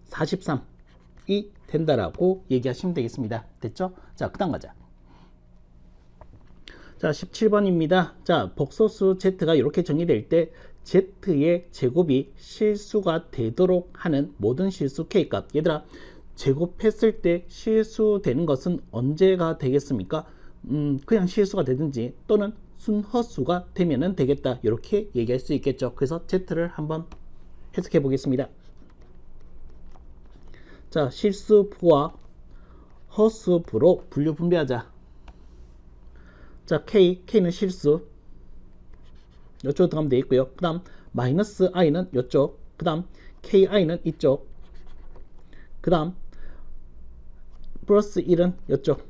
43 된다라고 얘기하시면 되겠습니다. 됐죠? 자, 그 다음 가자. 자, 17번입니다. 자, 복소수 z가 이렇게 정의될 때 z의 제곱이 실수가 되도록 하는 모든 실수 k값. 얘들아, 제곱했을 때 실수되는 것은 언제가 되겠습니까? 그냥 실수가 되든지 또는 순허수가 되면은 되겠다. 이렇게 얘기할 수 있겠죠. 그래서 z를 한번 해석해 보겠습니다. 자, 실수부와 허수부로 분류 분배하자. 자, K는 실수. 이쪽으로 들어가면 되겠고요. 그 다음, 마이너스 I는 이쪽. 그 다음, KI는 이쪽. 그 다음, 플러스 1은 이쪽.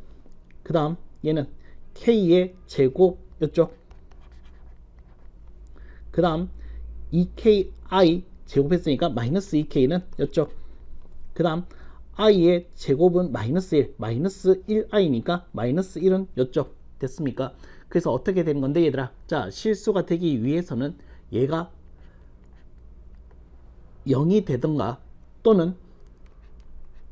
그 다음, 얘는 K의 제곱 이쪽. 그 다음, 2KI 제곱했으니까 마이너스 2K는 이쪽. 그 다음, I의 제곱은 마이너스 1, 마이너스 1I니까 마이너스 1은 이쪽. 됐습니까? 그래서 어떻게 되는 건데 얘들아, 자, 실수가 되기 위해서는 얘가 0이 되던가 또는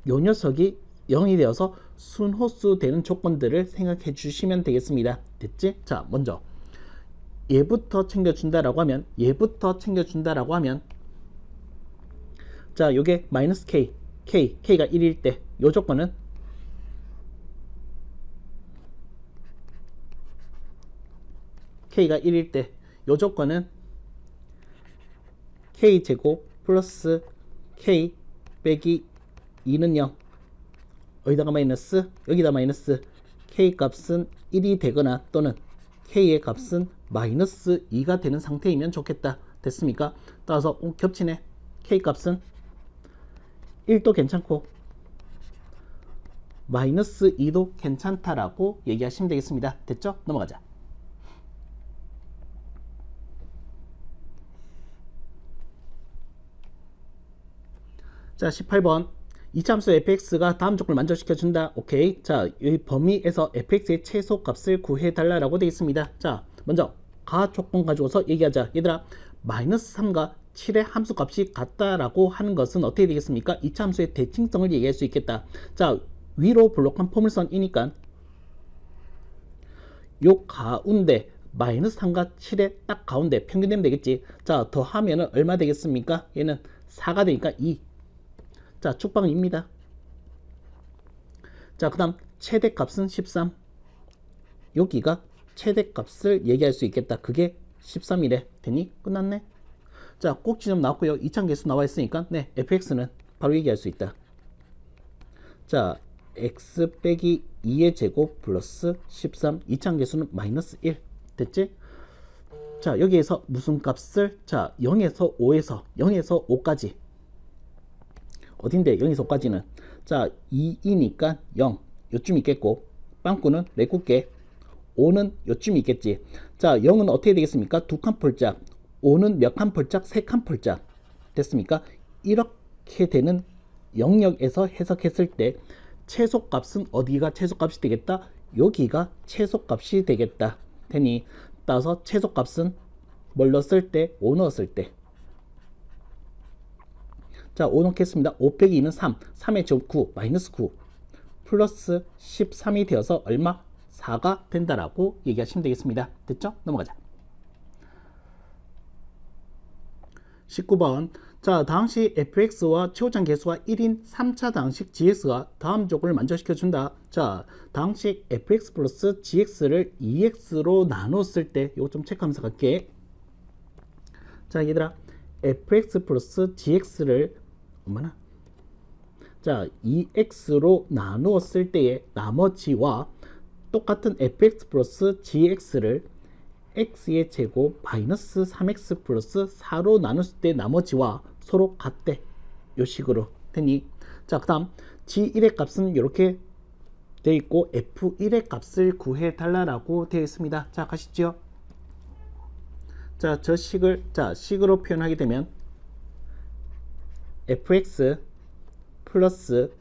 요 녀석이 0이 되어서 순호수 되는 조건들을 생각해 주시면 되겠습니다. 됐지? 자, 먼저 얘부터 챙겨준다라고 하면 자, 요게 마이너스 K가 1일 때 요 조건은 K가 1일 때 요 조건은 K제곱 플러스 K 빼기 2는 0. 여기다가 마이너스, 여기다 마이너스. K 값은 1이 되거나 또는 K의 값은 마이너스 2가 되는 상태이면 좋겠다. 됐습니까? 따라서 겹치네. K 값은 1도 괜찮고 마이너스 2도 괜찮다라고 얘기하시면 되겠습니다. 됐죠? 넘어가자. 자, 18번. 이차함수 fx가 다음 조건을 만족시켜 준다. 오케이. 자, 이 범위에서 fx의 최소값을 구해달라고 되어 있습니다. 자, 먼저 가 조건 가지고서 얘기하자. 얘들아, 마이너스 3과 7의 함수값이 같다라고 하는 것은 어떻게 되겠습니까? 이차함수의 대칭성을 얘기할 수 있겠다. 자, 위로 블록한 포물선이니까 요 가운데 마이너스 3과 7의 딱 가운데 평균되면 되겠지. 자, 더하면은 얼마 되겠습니까? 얘는 4가 되니까 2. 자, 축방입니다. 자, 그 다음 최대값은 13. 여기가 최대값을 얘기할 수 있겠다. 그게 13이래. 되니? 끝났네. 자, 꼭지점 나왔고요. 이차계수 나와 있으니까 네, fx는 바로 얘기할 수 있다. 자, x 빼기 2의 제곱 플러스 13. 이차계수는 마이너스 1. 됐지? 자, 여기에서 무슨 값을? 자, 0에서 5까지. 어딘데? 0에서 5까지는. 자, 2이니까 0. 요쯤 있겠고, 빵꾸는 4국게. 5는 요쯤 있겠지. 자, 0은 어떻게 되겠습니까? 2칸 폴짝. 5는 몇 칸 폴짝? 3칸 폴짝. 됐습니까? 이렇게 되는 영역에서 해석했을 때 최소값은 어디가 최소값이 되겠다? 여기가 최소값이 되겠다. 되니 따라서 최소값은 뭘 넣었을 때? 5 넣었을 때. 자, 5 넣겠습니다. 5 빼기 2는 3. 3의 제곱 9, 마이너스 9. 플러스 13이 되어서 얼마? 4가 된다라고 얘기하시면 되겠습니다. 됐죠? 넘어가자. 19번. 자, 당시 fx와 최고점 계수가 1인 3차 당식 gx가 다음 조건을 만족시켜 준다. 자, 당식 fx 플러스 gx를 2x로 나눴을 때 이거 좀 체크하면서 갈게. 자, 얘들아, fx 플러스 gx를 얼마나? 자, 2x로 나누었을 때의 나머지와 똑같은 fx 플러스 gx를 x의 제곱 마이너스 3x 플러스 4로 나눴을 때 나머지와 서로 같대. 요 식으로 되니. 자, 그 다음 g1의 값은 이렇게 되어 있고 f1의 값을 구해 달라라고 되어 있습니다. 자, 가시죠. 자, 저 식을 식으로 표현하게 되면 fx 플러스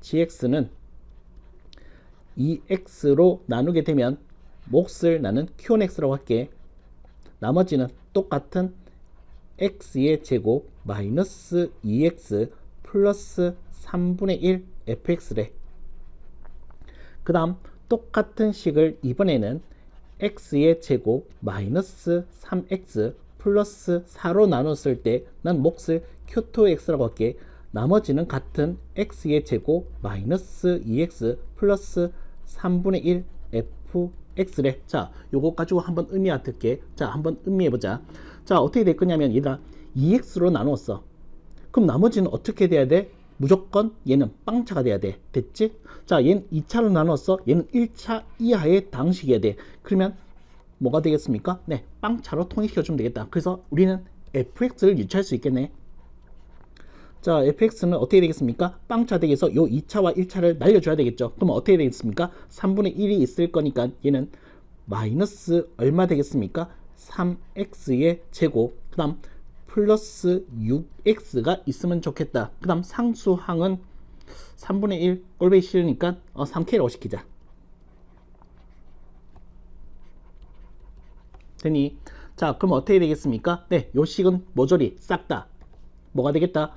gx는 2x로 나누게 되면 몫을 나는 q(x라고 할게. 나머지는 똑같은 x의 제곱 마이너스 2x 플러스 3분의 1 fx래. 그 다음 똑같은 식을 이번에는 x의 제곱 마이너스 3x 플러스 4로 나눴을 때 난 몫을 q2x라고 할게. 나머지는 같은 x의 제곱 마이너스 2x 플러스 3분의 1 fx래. 자, 요거 가지고 한번 음미해볼게. 자, 한번 음미해보자. 자, 어떻게 될 거냐면 얘가 2x로 나눴어. 그럼 나머지는 어떻게 돼야 돼? 무조건 얘는 빵차가 돼야 돼. 됐지? 자, 얘는 2차로 나눴어. 얘는 1차 이하의 당식이어야 돼. 그러면 뭐가 되겠습니까? 네, 빵차로 통일시켜주면 되겠다. 그래서 우리는 fx를 유추할 수 있겠네. 자, fx는 어떻게 되겠습니까? 빵차 되기 위해서 요 2차와 1차를 날려줘야 되겠죠. 그럼 어떻게 되겠습니까? 3분의 1이 있을 거니까 얘는 마이너스 얼마 되겠습니까? 3x의 제곱, 그 다음 플러스 6x가 있으면 좋겠다. 그 다음 상수항은 3분의 1 꼴배기 싫으니까 3k라고 시키자. 되니? 자, 그럼 어떻게 되겠습니까? 네, 요 식은 모조리 싹 다 뭐가 되겠다?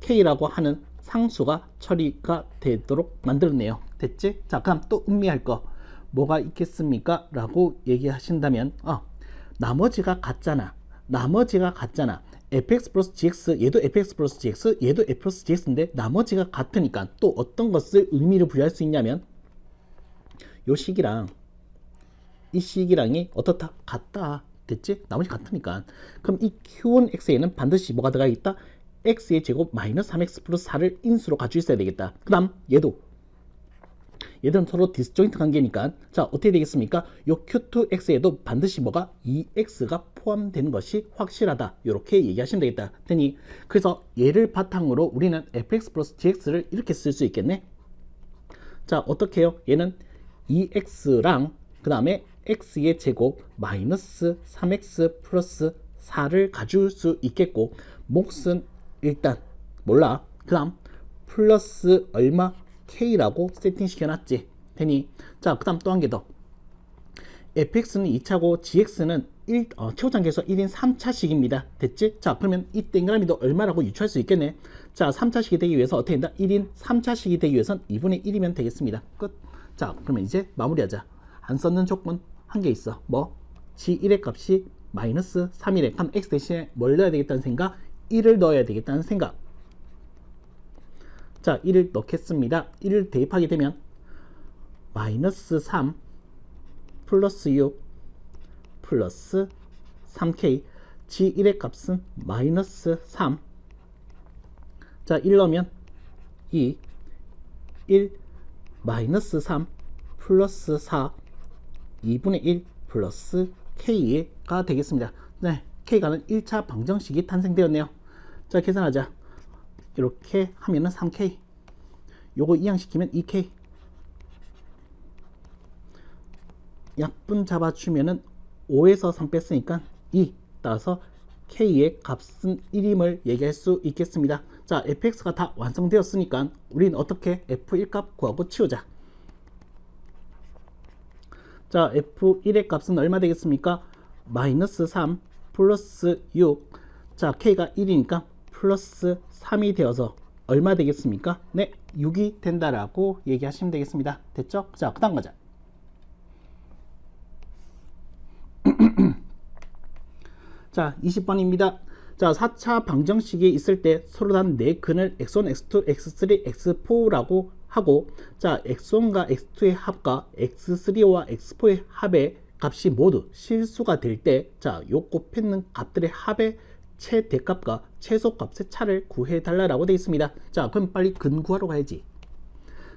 k라고 하는 상수가 처리가 되도록 만들었네요. 됐지? 자, 그럼 또 음미할 거 뭐가 있겠습니까? 라고 얘기하신다면 나머지가 같잖아. fx 플러스 gx, 얘도 fx 플러스 gx, 얘도 f 플러스 gx인데 나머지가 같으니까 또 어떤 것을 의미를 부여할 수 있냐면 요 식이랑 이 식이랑이 어떻다? 같다. 됐지? 나머지 같으니까. 그럼 이 q1x에는 반드시 뭐가 들어가 있다? x의 제곱 마이너스 3x 플러스 4를 인수로 가지고 있어야 되겠다. 그 다음 얘들은 서로 디스조인트 관계니까 자, 어떻게 되겠습니까? 요 q2x에도 반드시 뭐가 2x가 포함되는 것이 확실하다. 이렇게 얘기하시면 되겠다. 되니 그래서 얘를 바탕으로 우리는 fx 플러스 gx를 이렇게 쓸 수 있겠네. 자, 어떻게 해요? 얘는 2x랑 그 다음에 x의 제곱 마이너스 3x 플러스 4를 가질 수 있겠고 몫은 일단 몰라. 그 다음 플러스 얼마? k라고 세팅 시켜놨지. 되니 자, 그 다음 또 한 개 더. fx는 2차고 gx는 최고장계에서 1인 3차식입니다. 됐지? 자, 그러면 이 동그라미도 얼마라고 유추할 수 있겠네. 자, 3차식이 되기 위해서 어떻게 된다? 1인 3차식이 되기 위해선 2분의 1이면 되겠습니다. 끝. 자, 그러면 이제 마무리하자. 안 썼는 조건 한 개 있어. 뭐? g1의 값이 마이너스 3이래. 그럼 x 대신에 뭘 넣어야 되겠다는 생각? 1을 넣어야 되겠다는 생각. 자, 1을 넣겠습니다. 1을 대입하게 되면 마이너스 3 플러스 6 플러스 3k g1의 값은 마이너스 3. 자, 1 넣으면 2 1 마이너스 3 플러스 4 2분의 1 플러스 k가 되겠습니다. 네, k가는 1차 방정식이 탄생되었네요. 자, 계산하자. 이렇게 하면은 3k, 요거 이항시키면 2k, 약분 잡아주면은 5에서 3 뺐으니까 2, 따라서 k의 값은 1임을 얘기할 수 있겠습니다. 자, fx가 다 완성되었으니까 우리는 어떻게 f1 값 구하고 치우자. 자, f1의 값은 얼마 되겠습니까? 마이너스 3 플러스 6. 자, k가 1이니까 플러스 3이 되어서 얼마 되겠습니까? 네, 6이 된다라고 얘기하시면 되겠습니다. 됐죠? 자, 그 다음 가자. 자, 20번입니다. 자, 4차 방정식이 있을 때 서로 단 4근을 x1, x2, x3, x4라고 하고, 자, x1과 x2의 합과 x3와 x4의 합의 값이 모두 실수가 될 때, 자, 요 곱했는 값들의 합의 최대값과 최소값의 차를 구해달라고 되어 있습니다. 자, 그럼 빨리 근 구하러 가야지.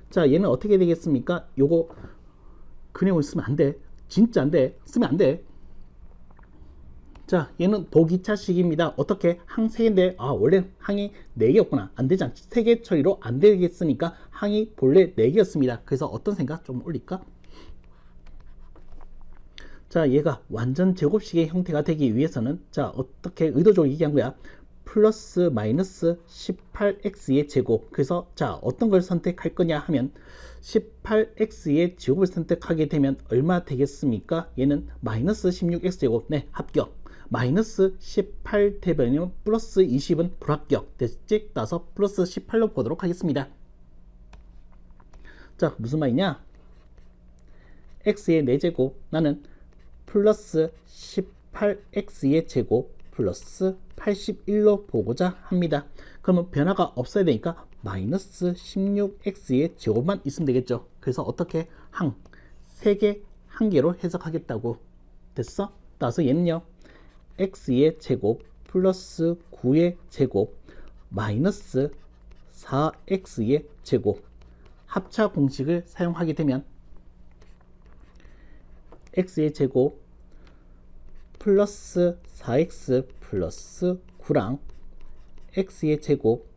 자, 얘는 어떻게 되겠습니까? 요거 근해원 쓰면 안 돼. 진짜 안 돼. 쓰면 안 돼. 자, 얘는 도기차식입니다. 어떻게? 항 3개인데 원래 항이 4개였구나. 안 되지 않지. 3개 처리로 안 되겠으니까 항이 본래 4개였습니다. 그래서 어떤 생각 좀 올릴까? 자, 얘가 완전 제곱식의 형태가 되기 위해서는 자, 어떻게 의도적으로 얘기한 거야? 플러스 마이너스 18x의 제곱. 그래서 자, 어떤 걸 선택할 거냐 하면 18x의 제곱을 선택하게 되면 얼마 되겠습니까? 얘는 마이너스 16x 제곱. 네, 합격. 마이너스 18 대변이면 플러스 20은 불합격. 됐지? 따라서 플러스 18로 보도록 하겠습니다. 자, 무슨 말이냐? x의 4제곱, 나는 플러스 18x의 제곱 플러스 81로 보고자 합니다. 그러면 변화가 없어야 되니까 마이너스 16x의 제곱만 있으면 되겠죠. 그래서 어떻게 3개, 1개로 해석하겠다고. 됐어? 따라서 얘는요, x의 제곱 플러스 9의 제곱 마이너스 4x의 제곱 합차 공식을 사용하게 되면 x의 제곱 플러스 4x 플러스 9랑 x의 제곱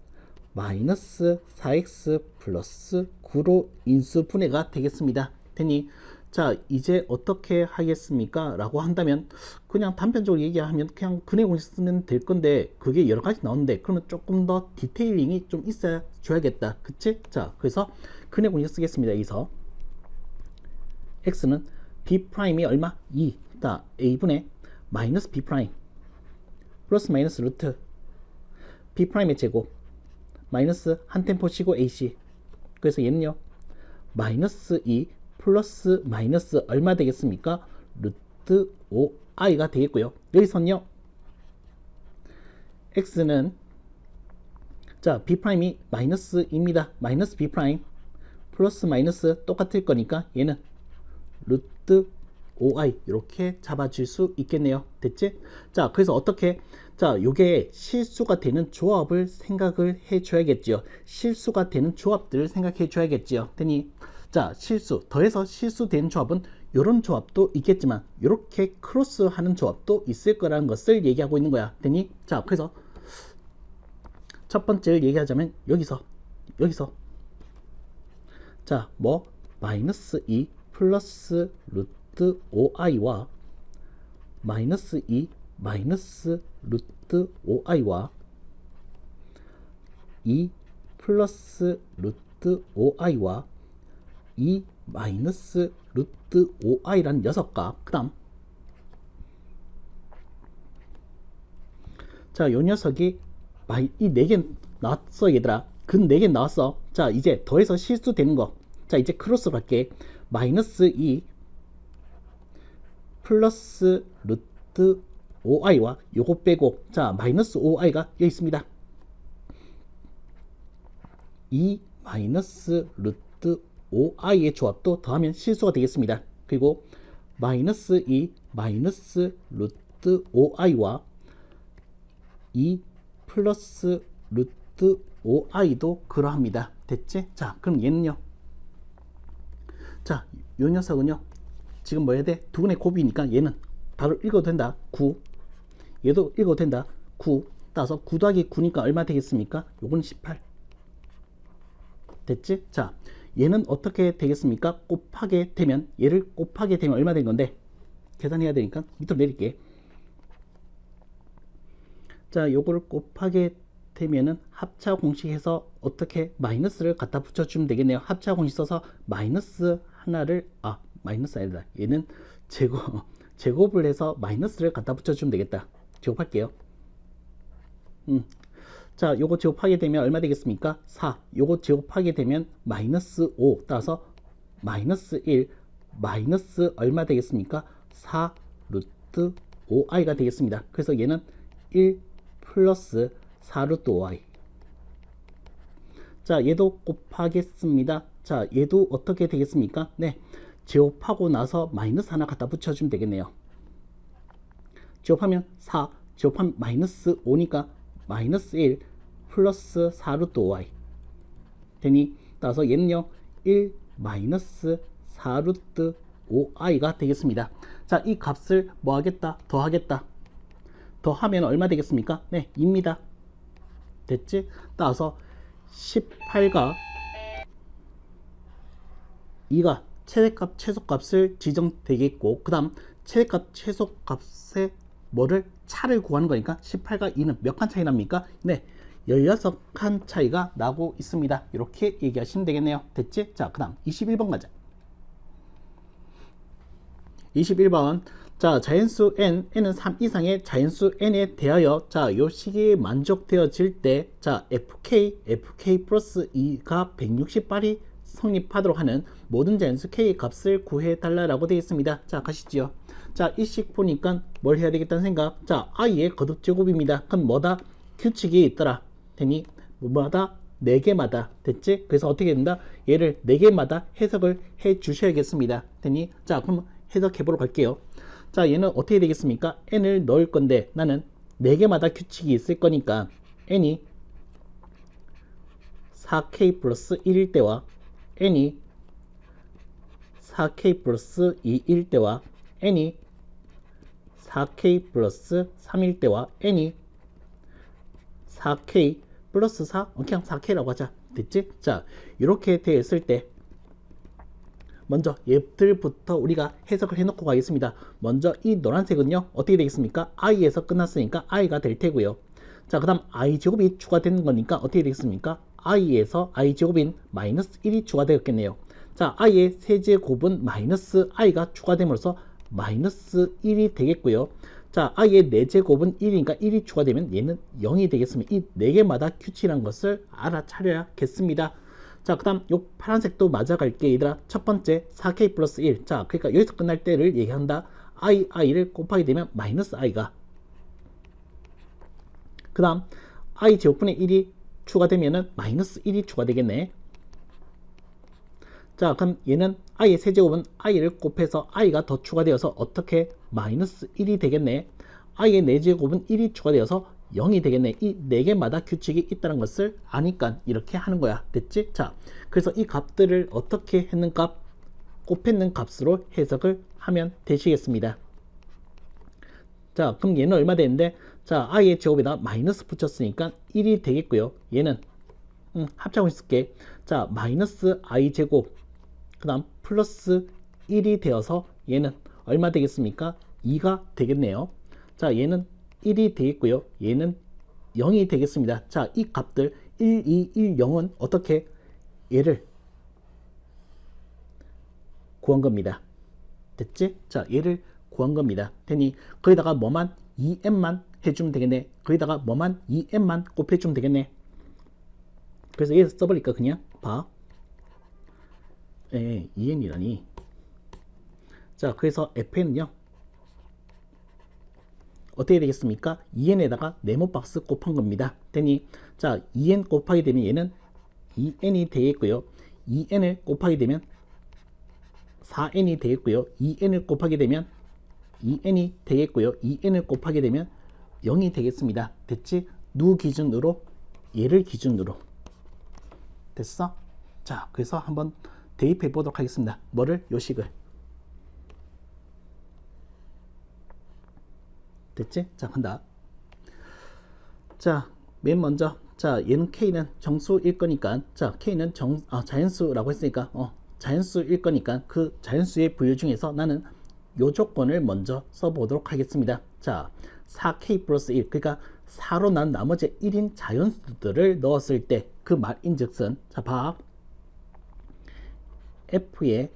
마이너스 4x 플러스 9로 인수분해가 되겠습니다. 되니 자, 이제 어떻게 하겠습니까? 라고 한다면 그냥 단편적으로 얘기하면 그냥 근해 공식 쓰면 될 건데 그게 여러 가지 나오는데 그러면 조금 더 디테일링이 좀 있어 줘야겠다. 그치? 자, 그래서 근해 공식 쓰겠습니다. 여기서 x는 b'이 얼마? 2. 자, a분의 마이너스 b' 플러스 마이너스 루트 b'의 제곱 마이너스 한 템포 쉬고 ac. 그래서 얘는요 마이너스 2 플러스 마이너스 얼마 되겠습니까? 루트 5i가 되겠고요. 여기서는요 x는 자 b'이 마이너스 2입니다. 마이너스 b' 플러스 마이너스 똑같을 거니까 얘는 루트 5i 이렇게 잡아줄 수 있겠네요. 됐지? 자, 그래서 어떻게 자, 요게 실수가 되는 조합을 생각을 해 줘야겠지요. 실수가 되는 조합들을 생각해 줘야겠지요. 되니 자, 실수 더해서 실수된 조합은 요런 조합도 있겠지만 요렇게 크로스 하는 조합도 있을 거라는 것을 얘기하고 있는 거야. 되니 자, 그래서 첫 번째를 얘기하자면 여기서 자, 뭐 마이너스 2 플러스 루트 5i와 마이너스 2 마이너스 루트 5i와 2 플러스 루트 5i와 2 마이너스 루트 5i라는 녀석과 그 다음 자, 요 녀석이 이 4개 나왔어 얘들아. 그 4개 나왔어. 자, 이제 더해서 실수되는 거. 자, 이제 크로스 갈게. 마이너스 2 플러스 루트 5i와 요거 빼고 자 마이너스 5i가 여기 있습니다. 2 마이너스 루트 5i의 조합도 더하면 실수가 되겠습니다. 그리고 마이너스 2 마이너스 루트 5i와 2 플러스 루트 5i도 그러합니다. 됐지? 자, 그럼 얘는요 자, 요 녀석은요 지금 뭐 해야 돼? 두근의 곱이니까 얘는 바로 읽어도 된다. 9. 얘도 읽어도 된다. 9. 따라서 9 더하기 9니까 얼마 되겠습니까? 요건 18. 됐지? 자, 얘는 어떻게 되겠습니까? 곱하게 되면 얘를 곱하게 되면 얼마 된 건데 계산해야 되니까 밑으로 내릴게. 자, 요거를 곱하게 되면은 합차 공식에서 어떻게 마이너스를 갖다 붙여주면 되겠네요. 합차 공식 써서 마이너스 하나를 마이너스 아니다. 얘는 제곱을 해서 마이너스를 갖다 붙여주면 되겠다. 제곱할게요. 자, 요거 제곱하게 되면 얼마 되겠습니까? 4. 요거 제곱하게 되면 마이너스 5. 따라서 마이너스 1 마이너스 얼마 되겠습니까? 4 루트 5i가 되겠습니다. 그래서 얘는 1 플러스 4 루트 5i. 자, 얘도 곱하겠습니다. 자, 얘도 어떻게 되겠습니까? 네, 제곱하고 나서 마이너스 하나 갖다 붙여주면 되겠네요. 제곱하면 4, 제곱하면 마이너스 5니까 마이너스 1 플러스 4 루트 5i 되니 따라서 얘는요 1 마이너스 4 루트 5i가 되겠습니다. 자, 이 값을 뭐 하겠다? 더하겠다. 더하면 얼마 되겠습니까? 네, 2입니다. 됐지? 따라서 18과 2가 최대값 최소값을 지정되겠고 그 다음 최대값 최소값의 뭐를 차를 구하는 거니까 18과 2는 몇 칸 차이 납니까? 네, 16칸 차이가 나고 있습니다. 이렇게 얘기하시면 되겠네요. 됐지? 자, 그 다음 21번 가자. 21번 자, 자연수 n은 3 이상의 자연수 n에 대하여 자, 요 식이 만족되어질 때 자, fk 플러스 2가 168이 성립하도록 하는 모든 자연수 k 값을 구해 달라라고 되어 있습니다. 자, 가시죠. 자, 이 식 보니까 뭘 해야 되겠다는 생각. 자, i의 거듭제곱입니다. 그럼 뭐다? 규칙이 있더라. 되니 뭐마다 4개마다 됐지? 그래서 어떻게 된다? 얘를 4개마다 해석을 해 주셔야겠습니다. 되니 자, 그럼 해석해 보러 갈게요. 자, 얘는 어떻게 되겠습니까? n을 넣을 건데 나는 4개마다 규칙이 있을 거니까 n이 4k 플러스 1일 때와 n이 4k 플러스 2일 때와 n이 4k 플러스 3일 때와 n이 4k 플러스 4? 그냥 4k라고 하자. 됐지? 자, 이렇게 되어 있을 때 먼저 얘들부터 우리가 해석을 해놓고 가겠습니다. 먼저 이 노란색은요 어떻게 되겠습니까? i에서 끝났으니까 i가 될 테고요. 자, 그 다음 i제곱이 추가되는 거니까 어떻게 되겠습니까? i에서 i제곱인 마이너스 1이 추가되었겠네요. 자, i의 세제곱은 마이너스 i가 추가됨으로써 마이너스 1이 되겠고요. 자, i의 4제곱은 1이니까 1이 추가되면 얘는 0이 되겠습니다. 이 4개마다 규칙이라는 것을 알아차려야겠습니다. 자, 그 다음 요 파란색도 맞아갈게 얘들아. 첫 번째 4k 플러스 1. 자, 그러니까 여기서 끝날 때를 얘기한다. i를 곱하게 되면 마이너스 i가, 그 다음 i 제곱분의 1이 추가되면은 마이너스 1이 추가되겠네. 자, 그럼 얘는 i의 세제곱은 i를 곱해서 i가 더 추가되어서 어떻게 마이너스 1이 되겠네. i의 4제곱은 1이 추가되어서 0이 되겠네. 이 4개마다 규칙이 있다는 것을 아니까 이렇게 하는 거야. 됐지? 자, 그래서 이 값들을 어떻게 했는가? 곱했는 값으로 해석을 하면 되시겠습니다. 자, 그럼 얘는 얼마 되는데? 자, i의 제곱에다 마이너스 붙였으니까 1이 되겠고요. 얘는 합작하고 있을게. 자, 마이너스 i 제곱 그 다음 플러스 1이 되어서 얘는 얼마 되겠습니까? 2가 되겠네요. 자, 얘는 1이 되겠고요. 얘는 0이 되겠습니다. 자, 이 값들 1, 2, 1, 0은 어떻게 얘를 구한 겁니다. 됐지? 자, 얘를 구한 겁니다. 되니 거기다가 뭐만 2n만 해주면 되겠네. 거기다가 뭐만 2n만 곱해주면 되겠네. 그래서 얘 써버릴까 그냥 봐. 2n이라니. 자, 그래서 fn은요 어떻게 되겠습니까? 2n에다가 네모박스 곱한 겁니다. 되니 자, 2n 곱하게 되면 얘는 2n이 되겠고요. 2n을 곱하게 되면 4n이 되겠고요. 2n을 곱하게 되면 2n이 되겠고요. 2n을 곱하게 되면 0이 되겠습니다. 됐지? 누구 기준으로? 얘를 기준으로. 됐어? 자, 그래서 한번 대입해 보도록 하겠습니다. 뭐를? 요식을. 됐지? 자, 간다. 자, 맨 먼저 자, 얘는 k는 정수일 거니까 자, k는 자연수라고 했으니까 자연수일 거니까 그 자연수의 부유 중에서 나는 요 조건을 먼저 써보도록 하겠습니다. 자, 4k 플러스 1 그러니까 4로 난 나머지 1인 자연수들을 넣었을 때 그 말인즉슨 자, 봐. f의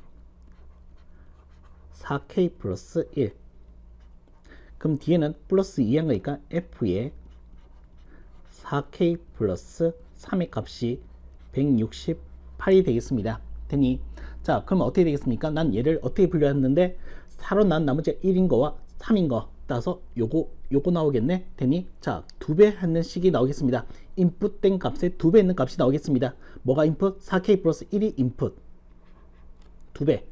4k 플러스 1 그럼 뒤에는 플러스 2한 거니까 f의 4k 플러스 3의 값이 168이 되겠습니다. 되니 자, 그럼 어떻게 되겠습니까? 난 얘를 어떻게 분류했는데 4로 난 나머지 1인 거와 3인 거 따라서 요거 나오겠네. 되니 자, 2배 하는 식이 나오겠습니다. 인풋된 값에 2배 있는 값이 나오겠습니다. 뭐가 인풋? 4k 플러스 1이 인풋 2배.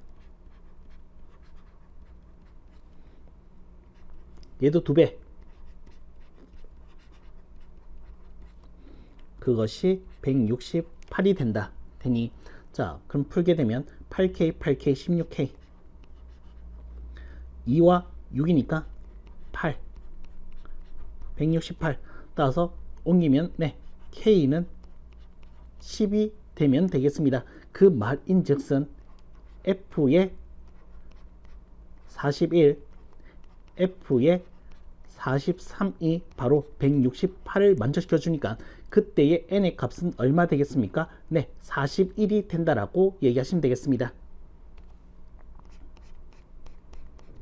얘도 2배. 그것이 168이 된다. 되니 자, 그럼 풀게 되면 8k, 8k, 16k 2와 6이니까 8 168 따라서 옮기면 네, k는 10이 되면 되겠습니다. 그 말인즉슨 f의 41 f의 43이 바로 168을 만족시켜 주니까 그때의 n의 값은 얼마 되겠습니까? 네, 41이 된다라고 얘기하시면 되겠습니다.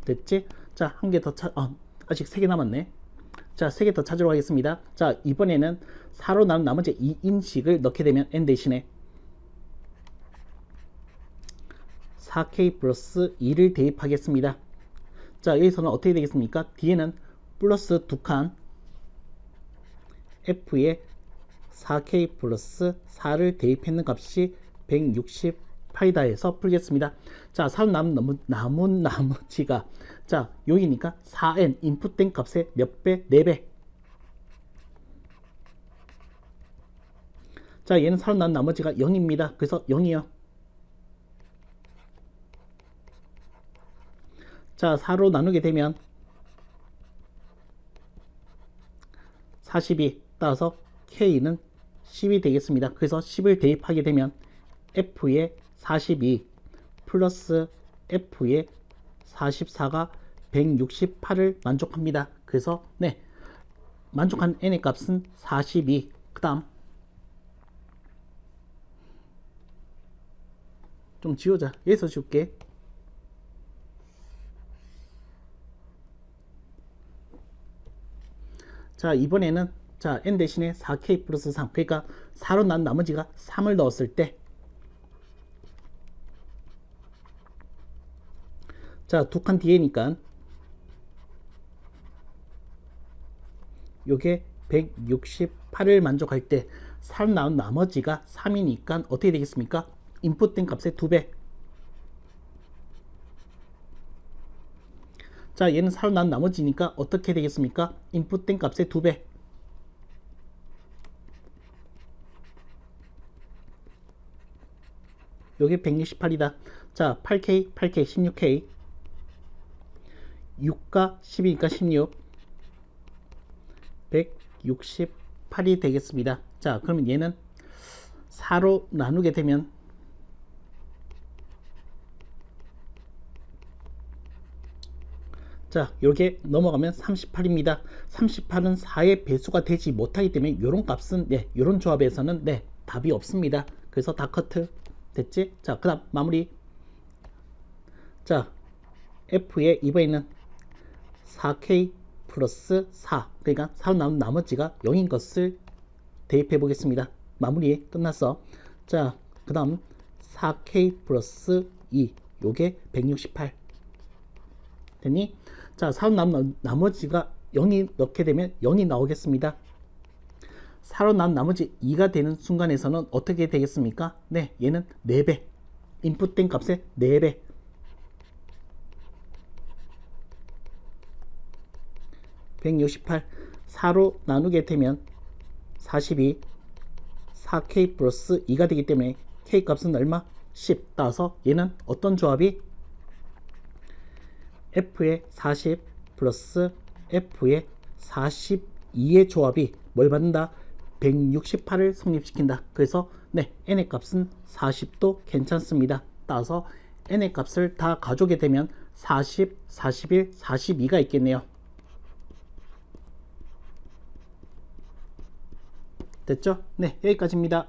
됐지? 자, 한 개 더 아직 3개 남았네. 자, 3개 더 찾으러 가겠습니다. 자, 이번에는 4로 나눈 나머지 2인식을 넣게 되면 n 대신에 4k 플러스 2를 대입하겠습니다. 자, 여기서는 어떻게 되겠습니까? 뒤에는 플러스 2칸 f에 4k 플러스 4를 대입했는 값이 168이다 해서 풀겠습니다. 자, 4로 남은 나머지가 자, 여기니까 4n 인풋된 값의 몇 배? 4배. 자, 얘는 4로 남은 나머지가 0입니다. 그래서 0이요. 자, 4로 나누게 되면 42 따라서 K는 10이 되겠습니다. 그래서 10을 대입하게 되면 F에 42 플러스 F에 44가 168을 만족합니다. 그래서 네, 만족한 n의 값은 42. 그 다음 좀 지우자. 여기서 지울게. 자, 이번에는 자, n 대신에 4k 플러스 3, 그러니까 4로 난 나머지가 3을 넣었을 때 자, 두 칸 뒤에니까 요게 168을 만족할 때 4로 나온 나머지가 3이니까 어떻게 되겠습니까? 인풋된 값의 2배. 자, 얘는 4로 나온 나머지니까 어떻게 되겠습니까? 인풋된 값의 2배. 요게 168이다. 자, 8K, 8K, 16K 6과 10이니까 16 168이 되겠습니다. 자, 그러면 얘는 4로 나누게 되면 자, 요게 넘어가면 38입니다. 38은 4의 배수가 되지 못하기 때문에 요런 값은 네, 요런 조합에서는 네, 답이 없습니다. 그래서 다 커트 됐지? 자, 그 다음 마무리. 자, F에 이번에는 4K 플러스 4, 그러니까 4로 나온 나머지가 0인 것을 대입해 보겠습니다. 마무리 끝났어. 자, 그 다음 4K 플러스 2, 요게 168 되니? 자, 4로 나온 나머지가 0이 넣게 되면 0이 나오겠습니다. 4로 나온 나머지 2가 되는 순간에서는 어떻게 되겠습니까? 네, 얘는 4배. 인풋된 값의 4배. 168. 4로 나누게 되면 42. 4K 플러스 2가 되기 때문에 K 값은 얼마? 10. 따라서 얘는 어떤 조합이? F의 40 플러스 F의 42의 조합이 뭘 받는다? 168을 성립시킨다. 그래서 네, n의 값은 40도 괜찮습니다. 따라서 n의 값을 다 가져오게 되면 40, 41, 42가 있겠네요. 됐죠? 네, 여기까지입니다.